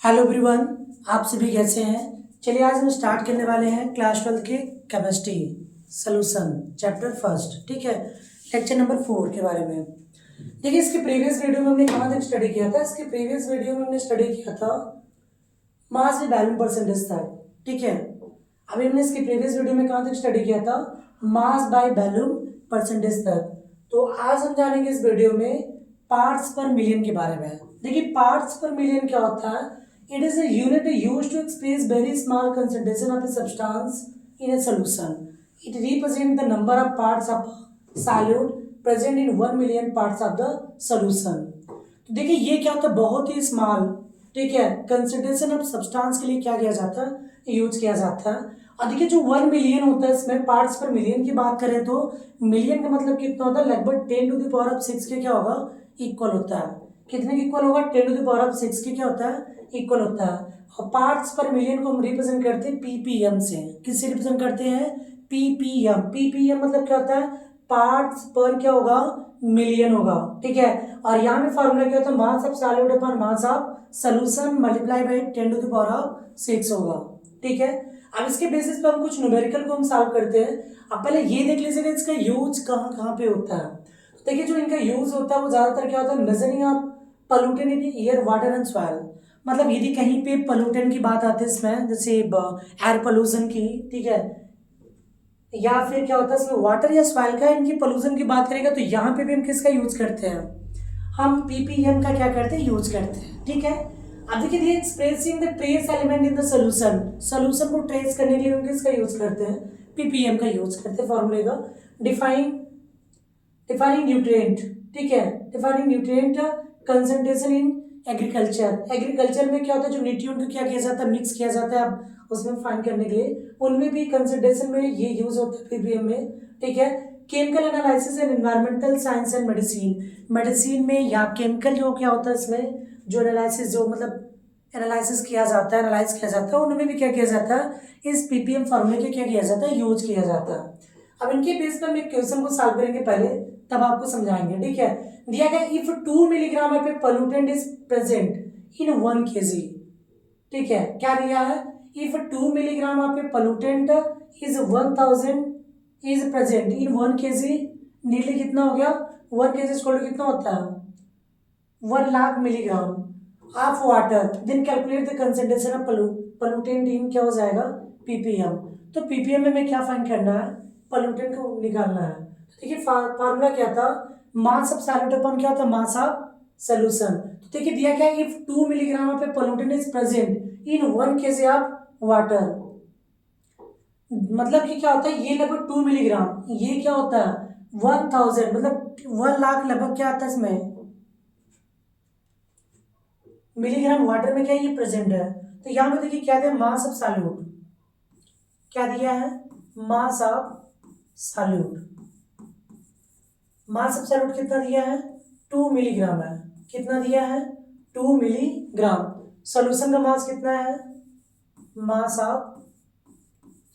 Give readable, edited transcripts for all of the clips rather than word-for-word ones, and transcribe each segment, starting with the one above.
Hello everyone, आप सभी कैसे हैं। चलिए आज हम स्टार्ट करने वाले हैं क्लास 12 के केमिस्ट्री सोल्यूशन चैप्टर फर्स्ट। ठीक है, लेक्चर नंबर 4 के बारे में। देखिए, इसके प्रीवियस वीडियो में हमने कहाँ तक स्टडी किया था। इसके प्रीवियस वीडियो में हमने स्टडी किया था मास बाय वॉल्यूम परसेंटेज तक। ठीक है, अभी हमने इसके प्रीवियस वीडियो में कहाँ तक स्टडी किया था, मास बाय वॉल्यूम परसेंटेज तक। तो आज हम जानेंगे इस वीडियो में पार्ट्स पर मिलियन के बारे में। देखिए, पार्ट्स पर मिलियन क्या होता है। It is a unit used to express very small concentration of a substance in a solution. It represents the number of parts of solute present in 1 million parts of the solution. तो देखिए, ये क्या होता है, बहुत ही small, ठीक है, concentration of substance के लिए क्या किया जाता है, यूज किया जाता है। और देखिए, जो 1 मिलियन होता है, इसमें पार्ट्स पर मिलियन की बात करें तो मिलियन का मतलब कितना होता है, लगभग 10⁻6 के क्या होगा, इक्वल होता है। कितने की इक्वल होगा, 10⁻6 के क्या होता है, इक्वल होता है। और पार्ट्स पर मिलियन को हम रिप्रेजेंट करते हैं पीपीएम से। किससे रिप्रेजेंट करते हैं, पीपीएम। पीपीएम मतलब क्या होता है, पार्ट्स पर क्या होगा, मिलियन होगा। ठीक है, और यहाँ में फॉर्मूला क्या होता है, mass of solute upon mass of solution multiply by 10⁻6 होगा। ठीक है, अब इसके बेसिस पर हम कुछ न्यूमेरिकल को हम सॉल्व करते हैं। अब पहले ये देख लीजिएगा इसका यूज कहाँ कहाँ पे होता है। तो देखिए, जो इनका यूज होता है वो ज्यादातर क्या होता है, measuring of pollutant in air, water and soil. मतलब यदि कहीं पे पोल्यूटेंट की बात आती है इसमें, जैसे एयर पोल्यूशन की, ठीक है, या फिर क्या होता है इसमें वाटर या सॉइल का, इनकी पोल्यूशन की बात करेगा तो यहाँ पे भी हम किसका यूज करते हैं, हम पीपीएम का क्या करते हैं, यूज करते हैं। ठीक है, अब देखिए expressing the trace element in the solution, solution को ट्रेस करने के लिए हम किसका यूज करते हैं, पीपीएम का यूज करते हैं। फॉर्मूले का डिफाइनिंग न्यूट्रिएंट, ठीक है, defining nutrient concentration in agriculture में क्या होता है, जो न्यूट्रिएंट को क्या किया जाता है, मिक्स किया जाता है अब उसमें फाइंड करने के लिए, उनमें भी कंसंट्रेशन में ये यूज होता है पीपीएम में। ठीक है, chemical analysis and environmental science and medicine में या केमिकल जो क्या होता है इसमें, जो एनालिसिस, जो मतलब एनालिसिस किया जाता है, एनालाइज किया जाता है, उनमें भी क्या किया जाता है, इस पीपीएम फॉर्मूले के क्या किया जाता है, यूज किया जाता है। अब इनके बेस पर हम एक क्वेश्चन को सॉल्व करेंगे पहले, तब आपको समझाएंगे। ठीक है, दिया गया if 2 milligram of A pollutant is present in 1 kg। ठीक है, क्या दिया है, if 2 milligram of A pollutant is 1000 is present in 1 kg, नीले कितना हो गया, 1 kg स्क्वायर कितना होता है, 1 lakh milligram of water, then calculate the concentration of pollutant in क्या हो जाएगा, पीपीएम। तो पीपीएम में हमें क्या फाइंड करना है, पोल्यूटेंट को निकालना है। देखिए, फार्मूला क्या था, मास ऑफ सॉल्यूट अपॉन क्या होता है, मास ऑफ सॉल्यूशन। तो देखिए दिया क्या है, if 2 milligram of A pollutant is present in 1 kg of water, मतलब कि क्या होता है, ये लगभग 2 मिलीग्राम, ये क्या होता है 1000, मतलब 1 लाख लगभग क्या आता है इसमें, मिलीग्राम वाटर में क्या ये प्रेजेंट है। तो यहाँ पे देखिए क्या दिया, मास ऑफ सॉल्यूट, क्या दिया है, mass of solute. Mass of solute कितना दिया है, 2 मिलीग्राम है। कितना दिया है, 2 मिलीग्राम। सॉल्यूशन का मास कितना है, मास ऑफ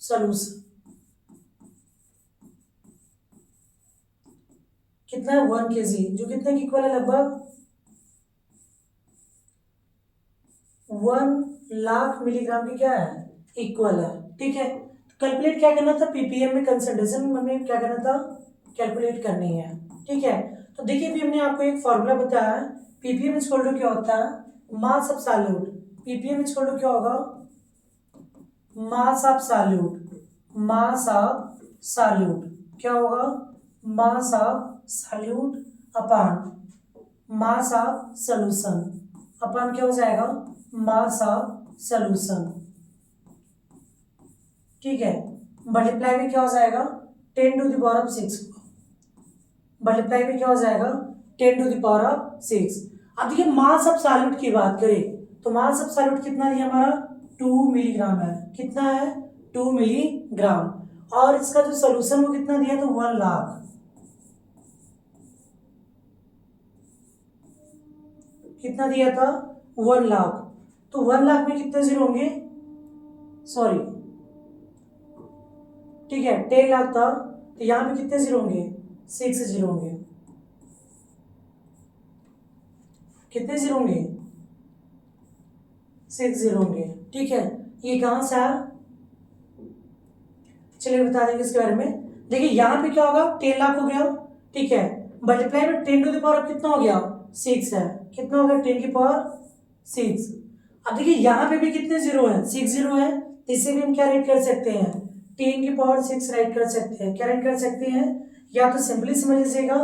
सॉल्यूशन कितना है, 1 kg, जो कितने की इक्वल है, लगभग 1 लाख मिलीग्राम की क्या है, इक्वल है। ठीक है, कैलकुलेट क्या करना था, पीपीएम में कंसंट्रेशन हमें क्या करना था, कैलकुलेट करनी है। ठीक है, तो देखिए अभी हमने आपको एक फॉर्मूला बताया है, पीपीएम इक्वल टू क्या होता है, mass of solute. PPM equal to क्या होगा, mass of solute, mass of solute क्या होगा, mass of solute upon mass of solution, upon क्या हो जाएगा, मास ऑफ सॉल्यूशन। ठीक है, मल्टीप्लाई में क्या हो जाएगा, 10⁻6, मल्टीप्लाई में क्या हो जाएगा, 10⁻6। अब देखिए मास ऑफ सॉल्यूट की बात करें तो मास ऑफ सॉल्यूट कितना दिया हमारा, 2 मिलीग्राम है। कितना है, 2 मिलीग्राम। और इसका जो सोल्यूशन वो कितना दिया, तो 1 लाख। कितना दिया था, 1 लाख। तो 1 लाख में कितने जीरो होंगे, सॉरी, ठीक है 10 लाख था, तो यहाँ पे कितने जीरो होंगे, 6 जीरो होंगे। कितने जीरो होंगे, 60 होंगे। ठीक है, ये कहाँ से आया, चलिए बता देंगे इसके बारे में। देखिए यहाँ पे क्या होगा, 10 लाख हो गया। ठीक है, मल्टीप्लाई में 10 टू द पावर कितना हो गया, 6 है। कितना हो गया, 10 की पावर 6। अब देखिए यहाँ पे भी कितने जीरो है, 6 जीरो है। इसे भी हम क्या राइट कर सकते हैं, 10 की पावर 6 राइट कर सकते हैं। क्या राइट कर सकते हैं, या तो सिंपली समझ लीजिएगा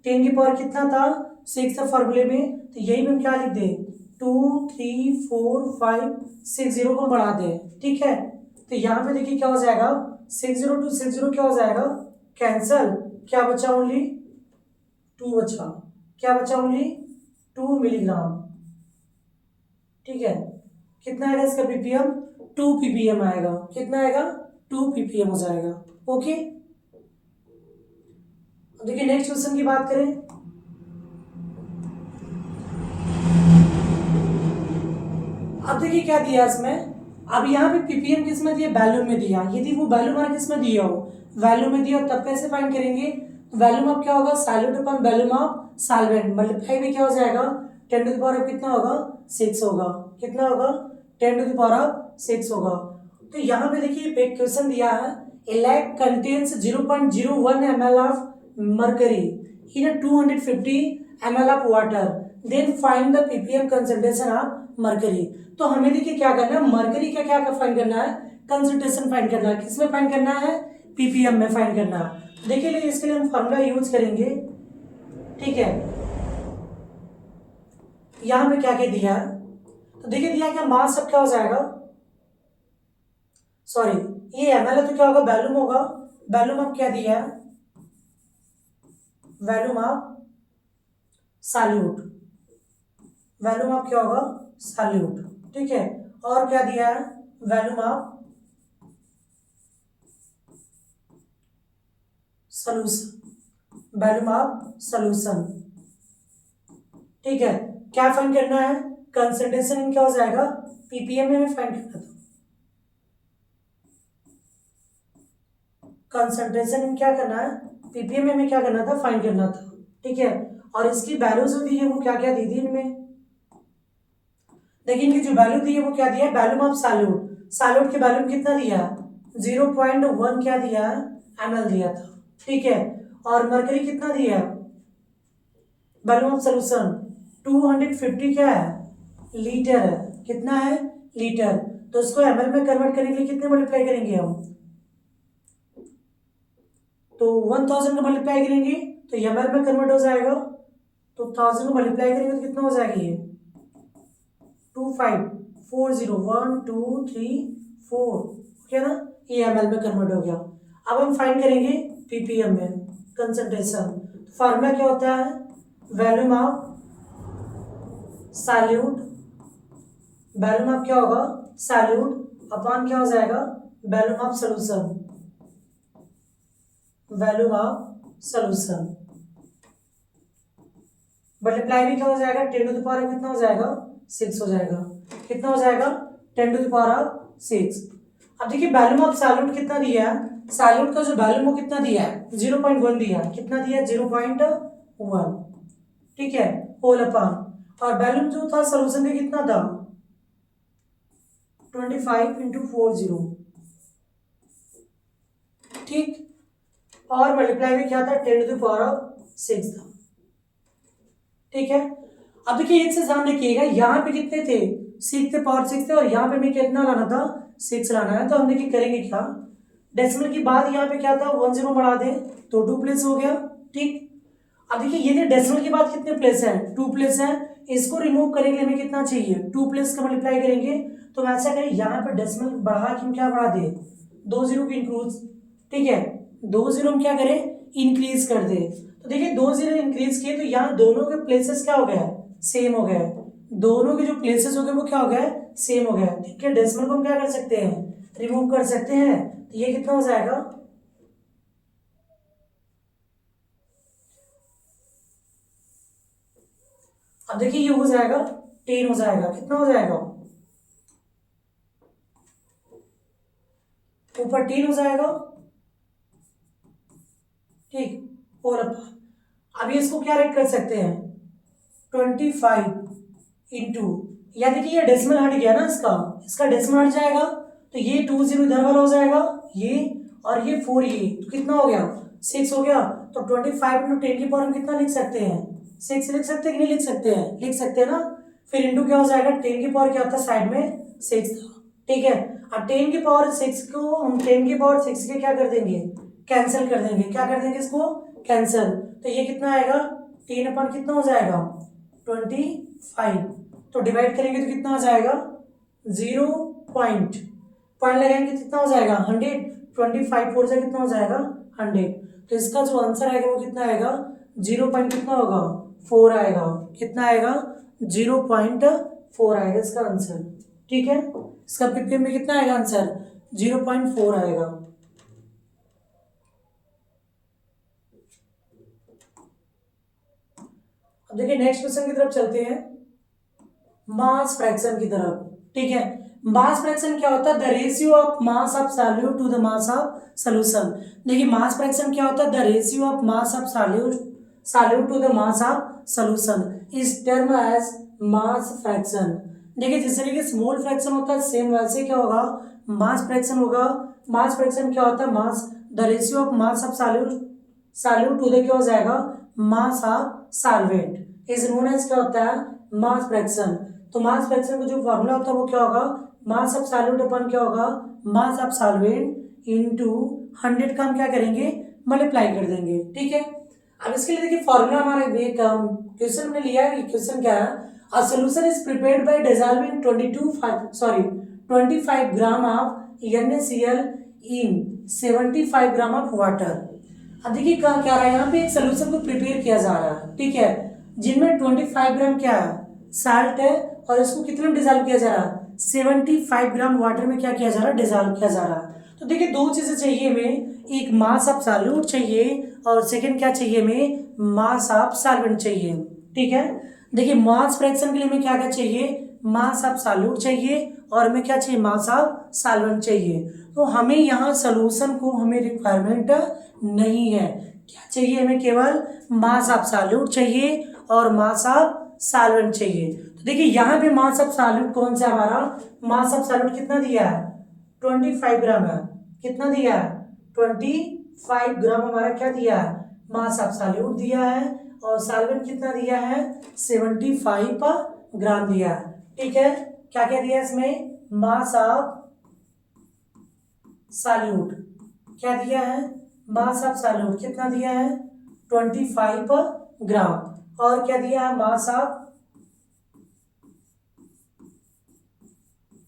10 की पावर कितना था, 6 था फॉर्मूले में, तो यही में हम क्या लिख दें, 2 3 4 5 6 जीरो को बढ़ा दें। ठीक है, तो यहाँ पे देखिए क्या हो जाएगा, 60 टू 60 क्या हो जाएगा, कैंसल। क्या बचा, ओनली 2 बचा। क्या बचा, ओनली 2 मिलीग्राम। ठीक है, कितना आएगा इसका पीपीएम, 2 पीपीएम आएगा। कितना आएगा, 2 पीपीएम हो जाएगा। ओके, देखिए नेक्स्ट क्वेश्चन की बात करें। अब देखिए क्या दिया इसमें, अब यहाँ पे पीपीएम किस में दिया, वैल्यूम में दिया। यदि वो वैल्यूम हमारा किस में दिया हो, वैल्यूम में दिया हो, तब कैसे फाइंड करेंगे, वैल्यूम ऑफ क्या होगा, solute upon volume of solvent, multiply में क्या हो जाएगा, 10 टू द पावर कितना होगा, 6 होगा। कितना होगा, 10 टू द पावर 6 होगा। तो यहाँ पे देखिए एक क्वेश्चन दिया है, a lake contains 0.01 ml of mercury in a 250 ml of water, then find the ppm concentration of mercury। तो हमें देखिए क्या करना है, मरकरी का क्या फाइंड करना है, कंसंट्रेशन फाइंड करना है। किसमें फाइंड करना है, पीपीएम में फाइंड करना है। देखिए लिए इसके लिए हम फॉर्मूला यूज करेंगे। ठीक है, यहां पे क्या क्या दिया है, तो देखिए दिया क्या, मास सब क्या हो जाएगा, सॉरी ये एमएल है तो क्या होगा, वैल्यूम होगा। वैल्यूम ऑफ क्या दिया है, volume of solute. Volume of क्या होगा, सॉल्यूट। ठीक है, और क्या दिया है, volume of solution, volume of solution. ठीक है, क्या फाइंड करना है, कंसंट्रेशन क्या हो जाएगा, पीपीएम में फाइंड करना था। कंसंट्रेशन क्या करना है, पीपीएम में क्या करना था, फाइंड करना था। ठीक है, और इसकी वैल्यू जो दी है वो क्या क्या दी थी इनमें, देखिए इनकी जो वैल्यू दी है वो क्या दिया है, वैल्यूम ऑफ सॉल्यूट। सॉल्यूट की वैल्यूम कितना दिया है, 0.1 क्या दिया है, एमएल दिया था। ठीक है, और मरकरी कितना दिया है, वैल्यूम ऑफ सॉल्यूशन 250 क्या है, लीटर है। कितना है, लीटर। तो इसको एमएल में कन्वर्ट करने के लिए कितने मल्टीप्लाई करेंगे हम, तो 1000 का मल्टीप्लाई करेंगे तो एमएल में कन्वर्ट हो जाएगा। तो 1000 को मल्टीप्लाई करेंगे तो कितना हो जाएगा, ये 2540 1 2 3 4 क्या ना, ये एमएल में कन्वर्ट हो गया। अब हम फाइंड करेंगे पीपीएम में कंसंट्रेशन। फार्मूला क्या होता है, volume of solute, volume of क्या होगा, सॉल्यूट अपॉन क्या हो जाएगा, volume of solution, volume of solution. Multiply भी क्या हो जाएगा, 10 टू द पावर कितना हो जाएगा, 6 हो जाएगा। कितना हो जाएगा, 10 टू द पावर 6। अब देखिए वैल्यूम ऑफ सॉल्यूट कितना दिया है, सॉल्यूट का जो वैल्यूम वो कितना दिया है, 0.1 दिया है। कितना दिया है, 0.1। ठीक है, होल अपॉन, और वैल्यूम जो था सॉल्यूशन का कितना था, 25 इंटू 40। ठीक, और मल्टीप्लाई में क्या था, 10 टू द पावर 6 था। ठीक है, अब देखिए एक से ध्यान रखिएगा, यहाँ पे कितने थे, 6 थे, पावर 6 थे, और यहाँ पे हमें कितना लाना था, 6 लाना है। तो हम देखिए करेंगे क्या, डेसिमल के बाद यहाँ पे क्या था, 1 0 बढ़ा दें तो 2 प्लेस हो गया। ठीक, अब देखिए ये डेसिमल के बाद कितने प्लेस है, 2 प्लेस है। इसको रिमूव करेंगे हमें कितना चाहिए, 2 प्लेस का मल्टीप्लाई करेंगे। तो हम ऐसा करें, यहाँ पे डेसिमल बढ़ा के हम क्या बढ़ा दें, 2 0 की इंक्लूड। ठीक है, 2 0 हम क्या करें, इंक्रीज कर दे। तो देखिए 2 0 इंक्रीज किए तो यहाँ दोनों के प्लेसेस क्या हो गया, सेम हो गया। दोनों के जो प्लेसेस हो गए वो क्या हो गया, सेम हो गया। ठीक है, डेसिमल को हम क्या कर सकते हैं, रिमूव कर सकते हैं। तो ये कितना हो जाएगा, अब देखिए ये हो जाएगा 10 हो जाएगा। कितना हो जाएगा, ऊपर 10 हो जाएगा। ठीक, और अब इसको क्या राइट कर सकते हैं, 25 इंटू या देखिए ये डेसिमल हट गया ना, इसका डेसिमल हट जाएगा, तो ये 20 इधर वाला हो जाएगा ये, और ये 4 ये, तो कितना हो गया 6 हो गया। तो 25 इंटू 10 की पावर हम कितना लिख सकते हैं, 6 लिख सकते हैं कि नहीं लिख सकते हैं, लिख सकते हैं ना। फिर इंटू क्या हो जाएगा, 10 की पावर क्या होता है साइड में 6 था, ठीक है। अब 10 की पावर 6 को हम 10 की पावर 6 के क्या कर देंगे, कैंसिल कर देंगे, क्या कर देंगे इसको कैंसिल, तो ये कितना आएगा 10 अपन कितना हो जाएगा 25, तो डिवाइड करेंगे तो कितना हो जाएगा 0 पॉइंट लगाएंगे तो कितना हो जाएगा 100, 25 4 से कितना हो जाएगा 100, तो इसका जो आंसर आएगा वो कितना आएगा 0 पॉइंट कितना होगा 4 आएगा, कितना आएगा 0.4 आएगा इसका आंसर, ठीक है। इसका पीपीएम में कितना आएगा आंसर 0.4 आएगा। अब देखिए नेक्स्ट क्वेश्चन की तरफ चलते हैं, मास फ्रैक्शन की तरफ, ठीक है। मास फ्रैक्शन क्या होता है, the ratio of mass of solute to the mass of solution. देखिए मास फ्रैक्शन क्या होता है, the ratio of mass of solute to the mass of solution is term as mass fraction. देखिए जिस तरीके स्मॉल फ्रैक्शन होता है same वैसे क्या होगा मास फ्रैक्शन होगा। मास फ्रैक्शन क्या होता है, mass the ratio of mass of solute to the क्या हो जाएगा mass of solvent is known as क्या होता है मास फ्रैक्शन। तो मास फ्रैक्शन का जो फॉर्मूला होता है वो क्या होगा, मास ऑफ सॉल्यूट अपन क्या होगा मास ऑफ सॉल्वेंट इनटू 100 का हम क्या करेंगे मल्टीप्लाई कर देंगे, ठीक है। अब इसके लिए देखिए फॉर्मूला हमारा एक क्वेश्चन में लिया है, क्वेश्चन क्या है, a solution is prepared by dissolving 25 gram of NaCl in 75 gram of water. अब देखिए कहा क्या रहा है, यहाँ पे एक सोल्यूशन को प्रिपेयर किया जा रहा है, ठीक है, जिनमें 25 ग्राम क्या है साल्ट है, और इसको कितने में डिसॉल्व किया जा रहा है 75 ग्राम वाटर में क्या किया जा रहा है डिसॉल्व किया जा रहा है। तो देखिए दो चीजें चाहिए हमें, एक मास ऑफ सॉल्यूट चाहिए और सेकंड क्या चाहिए हमें मास ऑफ सॉल्वेंट चाहिए, ठीक है। देखिए मास फ्रैक्शन के लिए हमें क्या क्या चाहिए, मास ऑफ सॉल्यूट चाहिए और हमें क्या चाहिए मास ऑफ सॉल्वेंट चाहिए। तो हमें यहाँ सोल्यूशन को हमें रिक्वायरमेंट नहीं है, क्या चाहिए हमें केवल मास ऑफ सॉल्यूट चाहिए और मास ऑफ सॉल्वेंट चाहिए। तो देखिए यहाँ पे मास ऑफ सॉल्यूट कौन सा हमारा, मास ऑफ सॉल्यूट कितना दिया है 25 ग्राम है, कितना दिया है 25 ग्राम हमारा क्या दिया है मास ऑफ सॉल्यूट दिया है, और सॉल्वेंट कितना दिया है 75 ग्राम दिया है, ठीक है। क्या क्या दिया है इसमें, मास ऑफ सॉल्यूट क्या दिया है, मास ऑफ सॉल्यूट कितना दिया है 25 ग्राम, और क्या दिया है mass of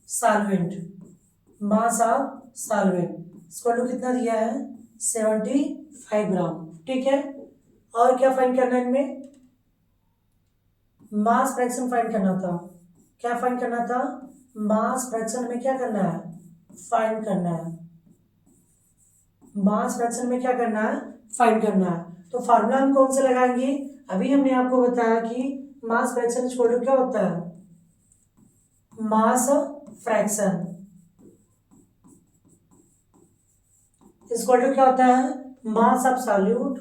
solvent, mass of solvent इसको कितना दिया है 75 ग्राम, ठीक है। और क्या फाइंड करना है इनमें, मास फ्रैक्शन फाइंड करना था, क्या फाइंड करना था मास फ्रैक्शन में क्या करना है फाइंड करना है, मास फ्रैक्शन में क्या करना है फाइंड करना है। तो फार्मूला हम कौन से लगाएंगे, अभी हमने आपको बताया कि मास फ्रैक्शन इक्वल टू क्या होता है मास फ्रैक्शन इक्वल टू क्या होता है मास ऑफ सॉल्यूट,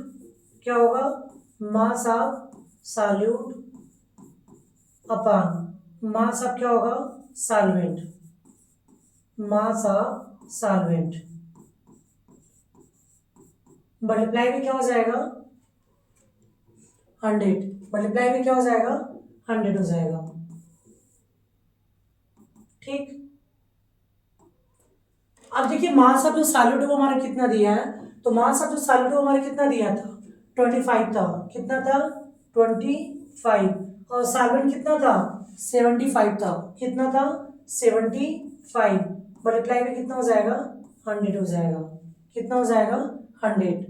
क्या होगा mass of solute upon mass of क्या होगा solvent, mass of solvent multiply भी क्या हो जाएगा 100, मल्टीप्लाई भी क्या हो जाएगा 100 हो जाएगा, ठीक। अब देखिए मास ऑफ जो सॉल्यूट वो हमारा कितना दिया है, तो मास ऑफ जो सॉल्यूट वो हमारा कितना दिया था 25 था, कितना था 25, और सॉल्वेंट कितना था 75 था, कितना था 75, मल्टीप्लाई में कितना हो जाएगा 100 हो जाएगा, कितना हो जाएगा 100,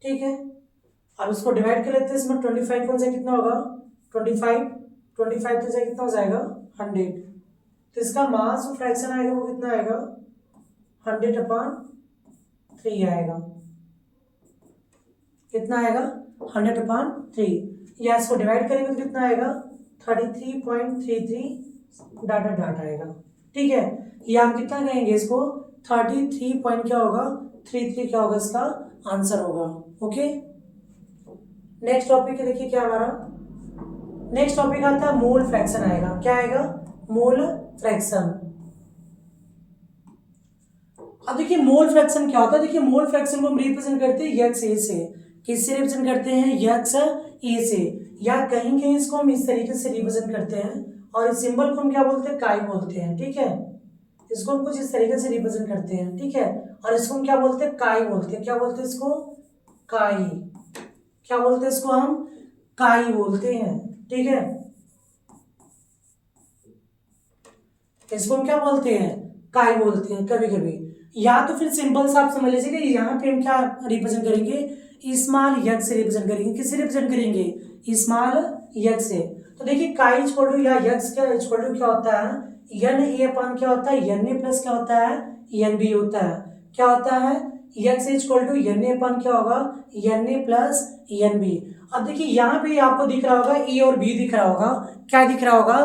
ठीक है। अब इसको डिवाइड कर लेते हैं, इसमें 25 कौन सा कितना होगा 25 तो से कितना हो जाएगा 100, तो इसका मास फ्रैक्शन आएगा वो कितना आएगा 100/3 आएगा, कितना आएगा 100/3, या इसको डिवाइड करेंगे तो कितना आएगा 33.33 डाटा आएगा, ठीक है। या हम कितना कहेंगे इसको 33 पॉइंट क्या होगा 33 क्या होगा इसका आंसर होगा, ओके। नेक्स्ट टॉपिक देखिए क्या हमारा, नेक्स्ट टॉपिक आता है मोल फ्रैक्शन आएगा। क्या आएगा? Mole fraction. अब देखिए मोल फ्रैक्शन क्या होता है। देखिए मोल फ्रैक्शन को हम रिप्रेजेंट करते हैं यक्स ए से। किससे रिप्रेजेंट करते हैं? यक्स ए से। या कहीं कहीं इसको हम इस तरीके से रिप्रेजेंट करते हैं और इस सिंबल को हम क्या बोलते हैं? काई बोलते हैं। ठीक है, इसको हम कुछ इस तरीके से रिप्रेजेंट करते हैं। ठीक है, और इसको हम क्या बोलते हैं? काई बोलते हैं। क्या बोलते हैं इसको? काई। क्या बोलते हैं इसको? हम काई बोलते हैं। ठीक है, इसको हम क्या बोलते हैं? काई बोलते हैं कभी कभी। या तो फिर सिंपल सा आप समझ लीजिएगा, यहाँ पे हम क्या रिप्रेजेंट करेंगे? स्मॉल यक्स से रिप्रेजेंट करेंगे। किससे रिप्रेजेंट करेंगे? स्मॉल यक्स से। तो देखिए काई इक्वल टू या यक्स क्या इक्वल टू क्या होता है? एन ए अपान क्या होता है? एन ए प्लस क्या होता है? एन बी होता है। क्या होता है? X equal to n a upon क्या होगा? N a plus n b. अब देखिए यहाँ पे आपको दिख रहा होगा ए और बी दिख रहा होगा। क्या दिख रहा होगा?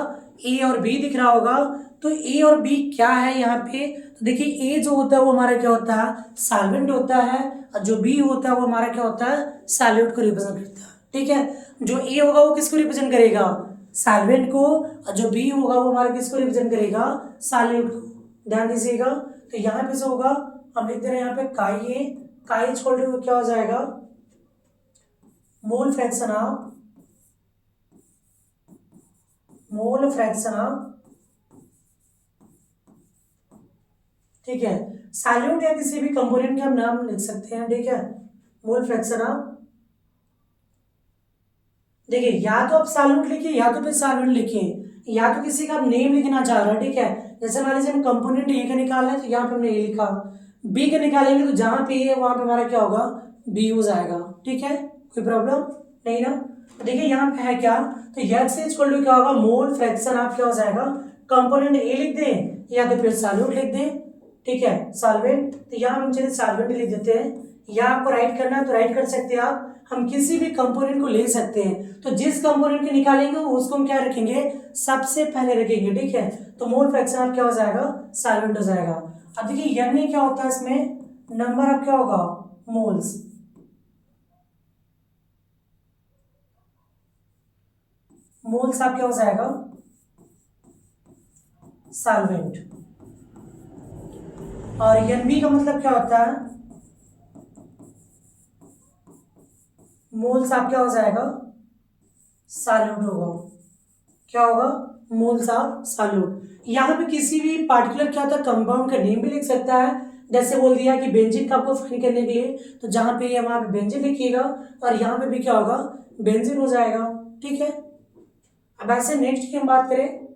ए और बी दिख रहा होगा। तो ए और बी क्या है यहाँ पे? तो देखिए ए जो होता है वो हमारा क्या होता है? सॉल्वेंट होता है। और जो बी होता है वो हमारा क्या होता है? सॉल्यूट को रिप्रेजेंट करता है। ठीक है, जो ए होगा वो किसको रिप्रेजेंट करेगा? सॉल्वेंट को। और जो बी होगा वो हमारा किसको रिप्रेजेंट करेगा? सॉल्यूट को। ध्यान दीजिएगा। तो यहाँ पे जो होगा हम लिख दे रहे हैं यहाँ पे काई ए। काई इक्वल टू क्या हो जाएगा? मोल फ्रैक्शन ऑफ ठीक है, सॉल्यूट या किसी भी कंपोनेंट के हम नाम लिख सकते हैं। ठीक है, मोल फ्रैक्शन ऑफ। देखिए या तो आप सॉल्यूट लिखिए या तो फिर सॉल्वेंट लिखिए, या तो किसी का आप नेम लिखना चाह रहे हैं। ठीक है, जैसे मान लीजिए हम कंपोनेंट ए का निकालना है तो यहाँ पे हमने ए लिखा। बी का निकालेंगे तो जहाँ पे ए है वहां पे हमारा क्या होगा? बी हो जाएगा। ठीक है, कोई प्रॉब्लम नहीं ना। तो देखिए यहाँ पे है क्या? तो यक्स इक्वल टू क्या होगा? मोल फ्रैक्शन ऑफ क्या हो जाएगा? कंपोनेंट ए लिख दें या तो फिर सॉल्यूट लिख दें। ठीक है, सॉल्वेंट। तो यहाँ हम चलिए सॉल्वेंट लिख देते हैं, या आपको राइट करना है तो राइट कर सकते हैं आप। हम किसी भी कंपोनेंट को ले सकते हैं, तो जिस कंपोनेंट के निकालेंगे उसको हम क्या रखेंगे? सबसे पहले रखेंगे। ठीक है, तो मोल फ्रैक्शन ऑफ क्या हो जाएगा? सॉल्वेंट हो जाएगा। अब देखिए एन क्या होता है इसमें? नंबर ऑफ क्या होगा? मोल्स। मोल्स आप क्या हो जाएगा? सॉल्वेंट। और एन बी का मतलब क्या होता है? मोल्स आप क्या हो जाएगा? सॉल्यूट होगा। क्या होगा? Moles of solute. यहाँ पे किसी भी पार्टिकुलर क्या होता है? कंपाउंड का नेम भी लिख सकता है। जैसे बोल दिया कि बेंजीन का आपको फाइंड करने के लिए, तो जहाँ पे है वहां पे बेंजीन लिखिएगा और यहाँ पे भी क्या होगा? बेंजीन हो जाएगा। ठीक है, अब ऐसे नेक्स्ट की हम बात करें।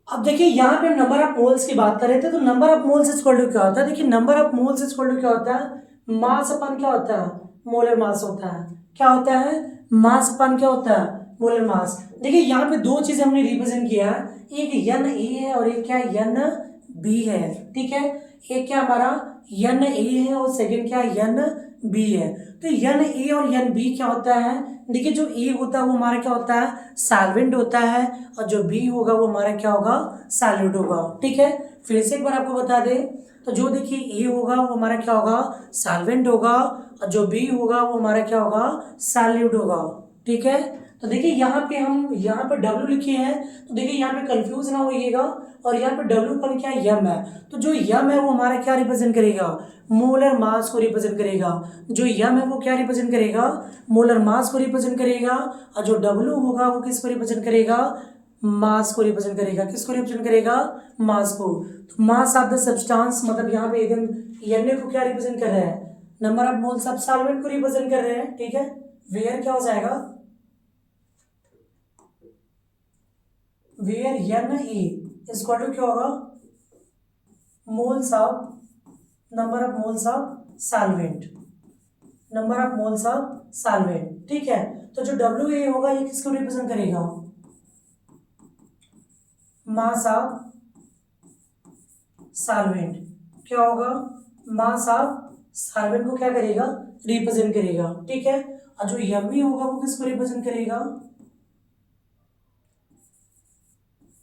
अब देखिए यहाँ पे नंबर ऑफ मोल्स की बात कर रहे थे, तो number of moles equal to क्या होता है? देखिए number of moles equal to क्या होता है? मास अपन क्या होता है? मोलर मास होता है। क्या होता है? मास अपन क्या होता है? Molar mass. देखिए यहाँ पे दो चीज हमने रिप्रेजेंट किया है, एक एन ए है और एक क्या? एन बी है। ठीक है, एक क्या हमारा? एन ए है और सेकंड क्या? एन बी है। तो एन ए और एन बी क्या होता है? देखिए जो ए होता है वो हमारा क्या होता है? सॉल्वेंट होता है। और जो बी होगा वो हमारा क्या होगा? सॉल्यूट होगा। ठीक है, फिर से एक बार आपको बता दें, तो जो देखिए ए होगा वो हमारा क्या होगा? सॉल्वेंट होगा। और जो बी होगा वो हमारा क्या होगा? सॉल्यूट होगा। ठीक है, तो देखिए यहाँ पे हम यहाँ पे डब्ल्यू लिखे हैं, तो देखिए यहाँ पे कंफ्यूज ना होइएगा। और यहाँ पे डब्ल्यू पर क्या? यम है। तो जो यम है वो हमारा क्या रिप्रेजेंट करेगा? मोलर मास को रिप्रेजेंट करेगा। जो यम है वो क्या रिप्रेजेंट करेगा? मोलर मास को रिप्रेजेंट करेगा। और जो डब्ल्यू होगा वो किसको रिप्रेजेंट करेगा? मास को रिप्रेजेंट करेगा। किसको रिप्रेजेंट करेगा? मास को। तो मास ऑफ द सब्सटेंस मतलब यहाँ पे एकदम एन को क्या रिप्रेजेंट कर रहे हैं? Number of moles of solvent को रिप्रेजेंट कर रहे हैं। ठीक है, वेयर क्या हो जाएगा? Where n A equal to क्या होगा? Moles of number of moles of solvent. Number of moles of solvent. ठीक है, तो जो डब्ल्यू ए होगा ये किसको रिप्रेजेंट करेगा? मास ऑफ सॉल्वेंट। क्या होगा? मास ऑफ सॉल्वेंट को क्या करेगा? रिप्रेजेंट करेगा। ठीक है, और जो एम होगा वो किसको रिप्रेजेंट करेगा?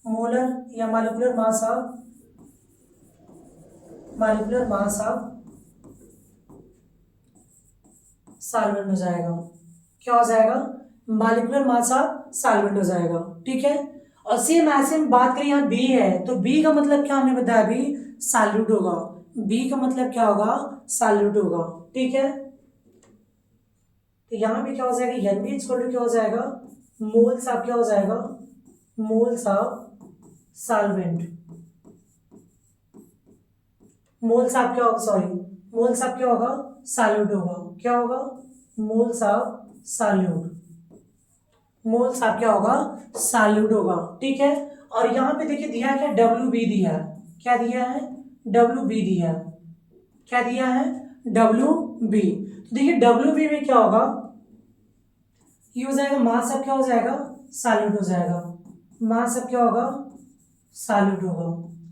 मोलर या molecular mass of molecular mass of solvent हो जाएगा। क्या हो जाएगा? मॉलिक्यूलर मास ऑफ सॉल्वेंट हो जाएगा। ठीक है, और सेम ऐसे में बात करें यहाँ बी है, तो बी का मतलब क्या हमने बताया अभी? सॉल्यूट होगा। बी का मतलब क्या होगा? सॉल्यूट होगा। ठीक है, तो यहाँ पे क्या हो जाएगा? एन बी इक्वल टू क्या हो जाएगा? मोल्स ऑफ क्या हो जाएगा? Moles of solvent. Moles of क्या होगा? सॉरी, मोल्स ऑफ क्या होगा? सॉल्यूट होगा। क्या होगा? Moles of solute. Moles of क्या होगा? सॉल्यूट होगा। ठीक है, और यहाँ पे देखिए दिया क्या? डब्ल्यू बी दिया है। क्या दिया है? डब्ल्यू बी दिया है। क्या दिया है? W B. तो देखिए डब्ल्यू बी में क्या होगा? ये हो जाएगा मास ऑफ क्या हो जाएगा? सॉल्यूट हो जाएगा। मास ऑफ क्या होगा? सॉल्यूट होगा।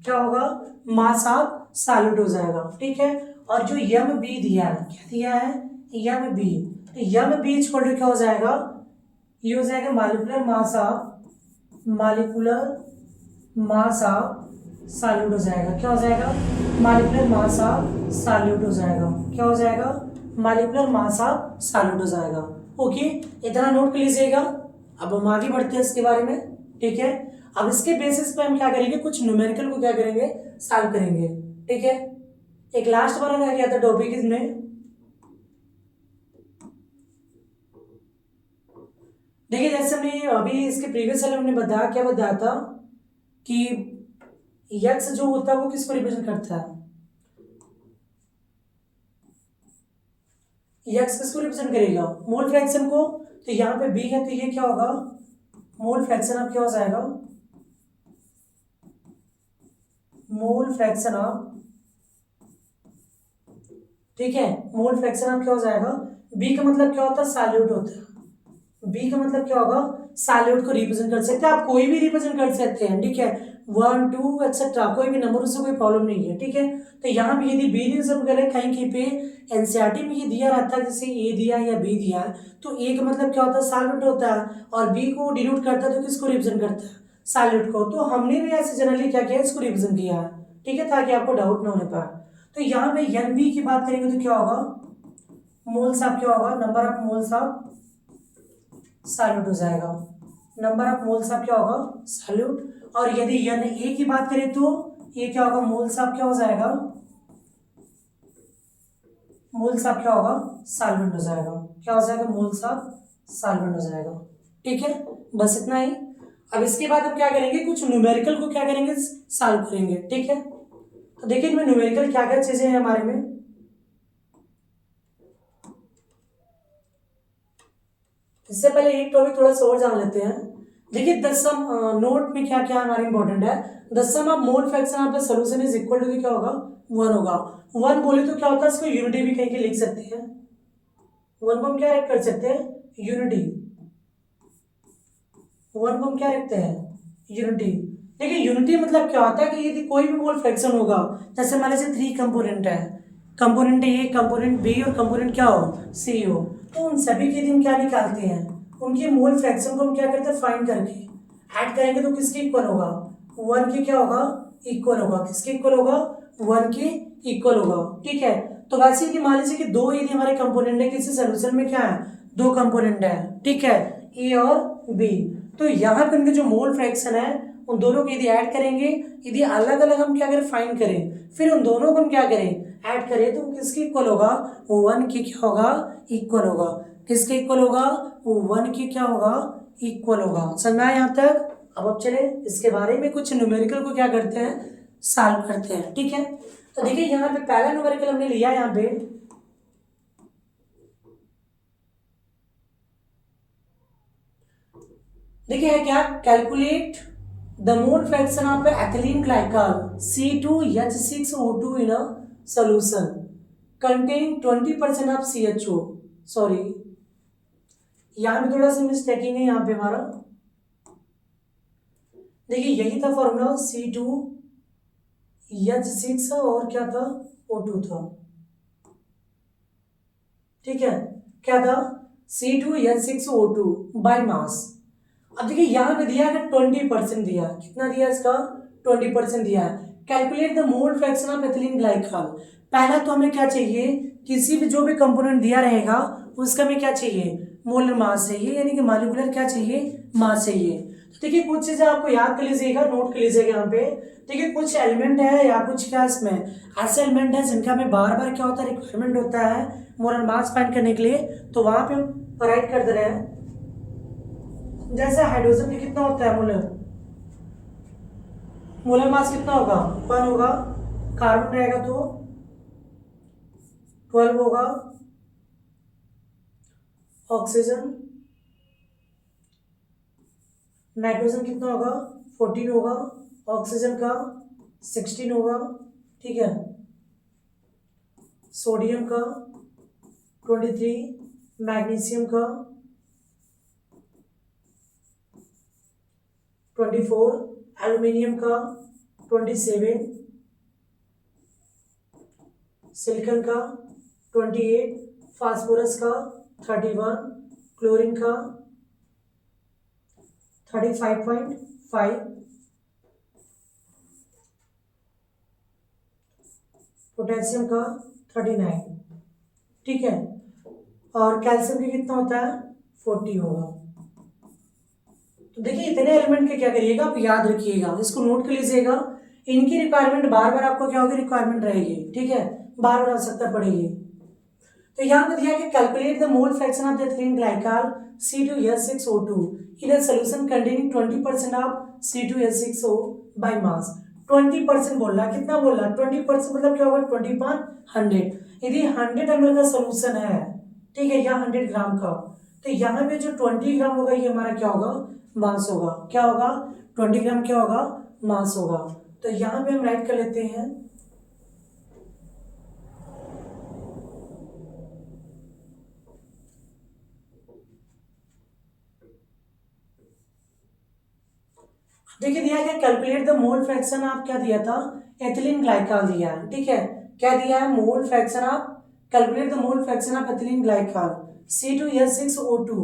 क्या होगा? मास ऑफ सॉल्यूट हो जाएगा। ठीक है, और जो यम बी दिया है, क्या दिया है? M B. तो यम बी इक्वल टू क्या हो जाएगा? ये हो जाएगा molecular mass of, molecular mass of solute हो जाएगा। क्या हो जाएगा? मॉलिक्यूलर मास ऑफ सॉल्यूट हो जाएगा। क्या हो जाएगा? मॉलिक्यूलर मास ऑफ सॉल्यूट हो जाएगा। ओके, इतना नोट कर लीजिएगा। अब हम आगे बढ़ते हैं इसके बारे में। ठीक है, अब इसके बेसिस पे हम क्या करेंगे? कुछ न्यूमेरिकल को क्या करेंगे? सॉल्व करेंगे। ठीक है, एक लास्ट बार रह गया था टॉपिक इसमें। देखिए जैसे हमने अभी इसके प्रीवियस वाले हमने बताया, क्या बताया था कि यक्स जो होता है वो किसको रिप्रेजेंट करता है? यक्स किसको रिप्रेजेंट करेगा? मोल फ्रैक्शन को। तो यहाँ पे बी है, तो ये क्या होगा? मोल फ्रैक्शन ऑफ क्या हो जाएगा? मोल फ्रैक्शन ऑफ। ठीक है, मोल फ्रैक्शन ऑफ क्या हो जाएगा? बी का मतलब क्या होता है? सॉल्यूट होता है। बी का मतलब क्या होगा? सॉल्यूट को रिप्रेजेंट कर सकते हैं आप, कोई भी रिप्रेजेंट कर सकते हैं। ठीक है, 1 2 एक्सेट्रा, कोई भी नंबर, उससे कोई प्रॉब्लम नहीं है। ठीक है, तो यहाँ पे यदि बी रिप्रेजेंट करें कहीं कहीं पे एनसीईआरटी में ये दिया रहता है, जैसे ए दिया या बी दिया, तो ए का मतलब क्या होता है? सॉल्वेंट होता है, और बी को डिनोट करता है तो किसको रिप्रेजेंट करता है? सॉल्यूट को। तो हमने भी ऐसे जनरली क्या किया? इसको रिप्रेजेंट किया है। ठीक है, ताकि आपको डाउट ना होने पाए। तो यहाँ पे एन बी की बात करेंगे तो क्या होगा? मोल्स ऑफ क्या होगा? Number of moles of solute हो जाएगा। नंबर ऑफ मोल्स ऑफ क्या होगा? सॉल्यूट। और यदि एन ए की बात करें तो ये क्या होगा? मोल्स ऑफ क्या हो जाएगा? मोल्स ऑफ क्या होगा? सॉल्वेंट हो जाएगा। क्या हो जाएगा? मोल्स ऑफ सॉल्वेंट हो जाएगा। ठीक है, बस इतना ही। अब इसके बाद हम क्या करेंगे? कुछ न्यूमेरिकल को क्या करेंगे? सॉल्व करेंगे। ठीक है, तो देखिए इनमें न्यूमेरिकल क्या क्या चीजें हैं हमारे में। इससे पहले एक टॉपिक थोड़ा सा और जान लेते हैं। देखिए द सम नोट में क्या क्या हमारे इंपॉर्टेंट है। The sum of mole fraction of the solution is equal to क्या होगा? 1 होगा। 1 बोले तो क्या होता है? इसको यूनिटी भी कहीं के लिख सकते हैं। 1 को हम क्या कर सकते हैं? यूनिटी। 1 को हम क्या रखते हैं? यूनिटी। देखिए यूनिटी मतलब क्या होता है कि यदि कोई भी मोल फ्रैक्शन होगा, जैसे मान लीजिए 3 कंपोनेंट है, कंपोनेंट ए, कंपोनेंट बी और कंपोनेंट क्या हो? सी हो, तो उन सभी के लिए हम क्या निकालते हैं? उनके मोल फ्रैक्शन को हम क्या करते हैं? फाइंड करके ऐड करेंगे तो किसके इक्वल होगा? 1 के क्या होगा? इक्वल होगा। किसके इक्वल होगा? 1 के इक्वल होगा। ठीक है, तो वैसे यदि मान लीजिए कि दो यदि हमारे कंपोनेंट है, किसी सोल्यूशन में क्या है? 2 कंपोनेंट है। ठीक है, ए और बी, तो यहाँ पे उनके जो मोल फ्रैक्शन है उन दोनों को यदि ऐड करेंगे, यदि अलग अलग हम क्या करें? फाइंड करें, फिर उन दोनों को हम क्या करें? ऐड करें, तो किसके इक्वल होगा? वो 1 के क्या होगा? इक्वल होगा। किसके इक्वल होगा? वो 1 के क्या होगा? इक्वल होगा। समझ में आया यहाँ तक? अब चले इसके बारे में कुछ न्यूमेरिकल को क्या करते हैं? सॉल्व करते हैं। ठीक है, तो देखिए यहाँ पे पहला न्यूमेरिकल हमने लिया यहाँ पे, देखिए है क्या? Calculate the mole fraction of ethylene glycol C2H6O2 in a solution containing 20% of CHO। Sorry, यहाँ पे थोड़ा सा मिस्टेकिंग है यहाँ पे हमारा। देखिए यही था फॉर्मूला, C2H6 और क्या था? O2 था। ठीक है, क्या था? C2H6O2 by mass. अब देखिए यहाँ पे दिया है 20% दिया है। कितना दिया है इसका? 20% दिया है। Calculate the mole fraction of ethylene glycol. पहला तो हमें क्या चाहिए, किसी भी जो भी कंपोनेंट दिया रहेगा उसका हमें क्या चाहिए, मोलर मास चाहिए, यानी कि मॉलिक्यूलर क्या चाहिए, मास चाहिए। तो देखिए कुछ चीजें आपको याद कर लीजिएगा, नोट कर लीजिएगा यहाँ पे। देखिए कुछ एलिमेंट है या कुछ क्या इसमें ऐसे एलिमेंट है जिनका हमें बार बार क्या होता है, रिक्वायरमेंट होता है मोलर मास फाइंड करने के लिए, तो वहां पे हम राइट कर दे रहे हैं। जैसे हाइड्रोजन में कितना होता है मोलर मास कितना होगा, 1 होगा। कार्बन रहेगा तो 12 होगा। ऑक्सीजन, नाइट्रोजन कितना होगा, 14 होगा। ऑक्सीजन का 16 होगा, ठीक है। सोडियम का 23, मैग्नीशियम का 24, एल्यूमिनियम का 27, सिलिकॉन का 28, फास्फोरस का 31, क्लोरीन का 35.5, पोटेशियम का 39, ठीक है। और कैल्शियम का कितना होता है, 40 होगा। तो देखिए इतने एलिमेंट के क्या करिएगा, आप याद रखिएगा, इसको नोट कर लीजिएगा। इनकी रिक्वायरमेंट बार बार आपको क्या होगी, रिक्वायरमेंट रहेगी, ठीक है, बार बार आवश्यकता पड़ेगी। तो यहाँ पे दिया कि calculate the mole fraction of the ethylene glycol C2H6O2 in a solution containing 20% of C2H6O by mass. 20% बोल रहा, कितना बोल रहा, 20% मतलब क्या होगा, 20/100। यदि 100 ml का सोल्यूशन है, ठीक है, या 100 ग्राम का, तो यहाँ पे जो 20 ग्राम होगा ये हमारा क्या होगा, मास होगा। क्या होगा, 20 ग्राम क्या होगा, मास होगा। तो यहाँ पे हम राइट कर लेते हैं देखिए दिया गया calculate the mole fraction of, क्या दिया था, एथिलीन ग्लाइकॉल दिया है, ठीक है। क्या दिया है, मोल fraction of, calculate the mole fraction of ethylene glycol C2H6O2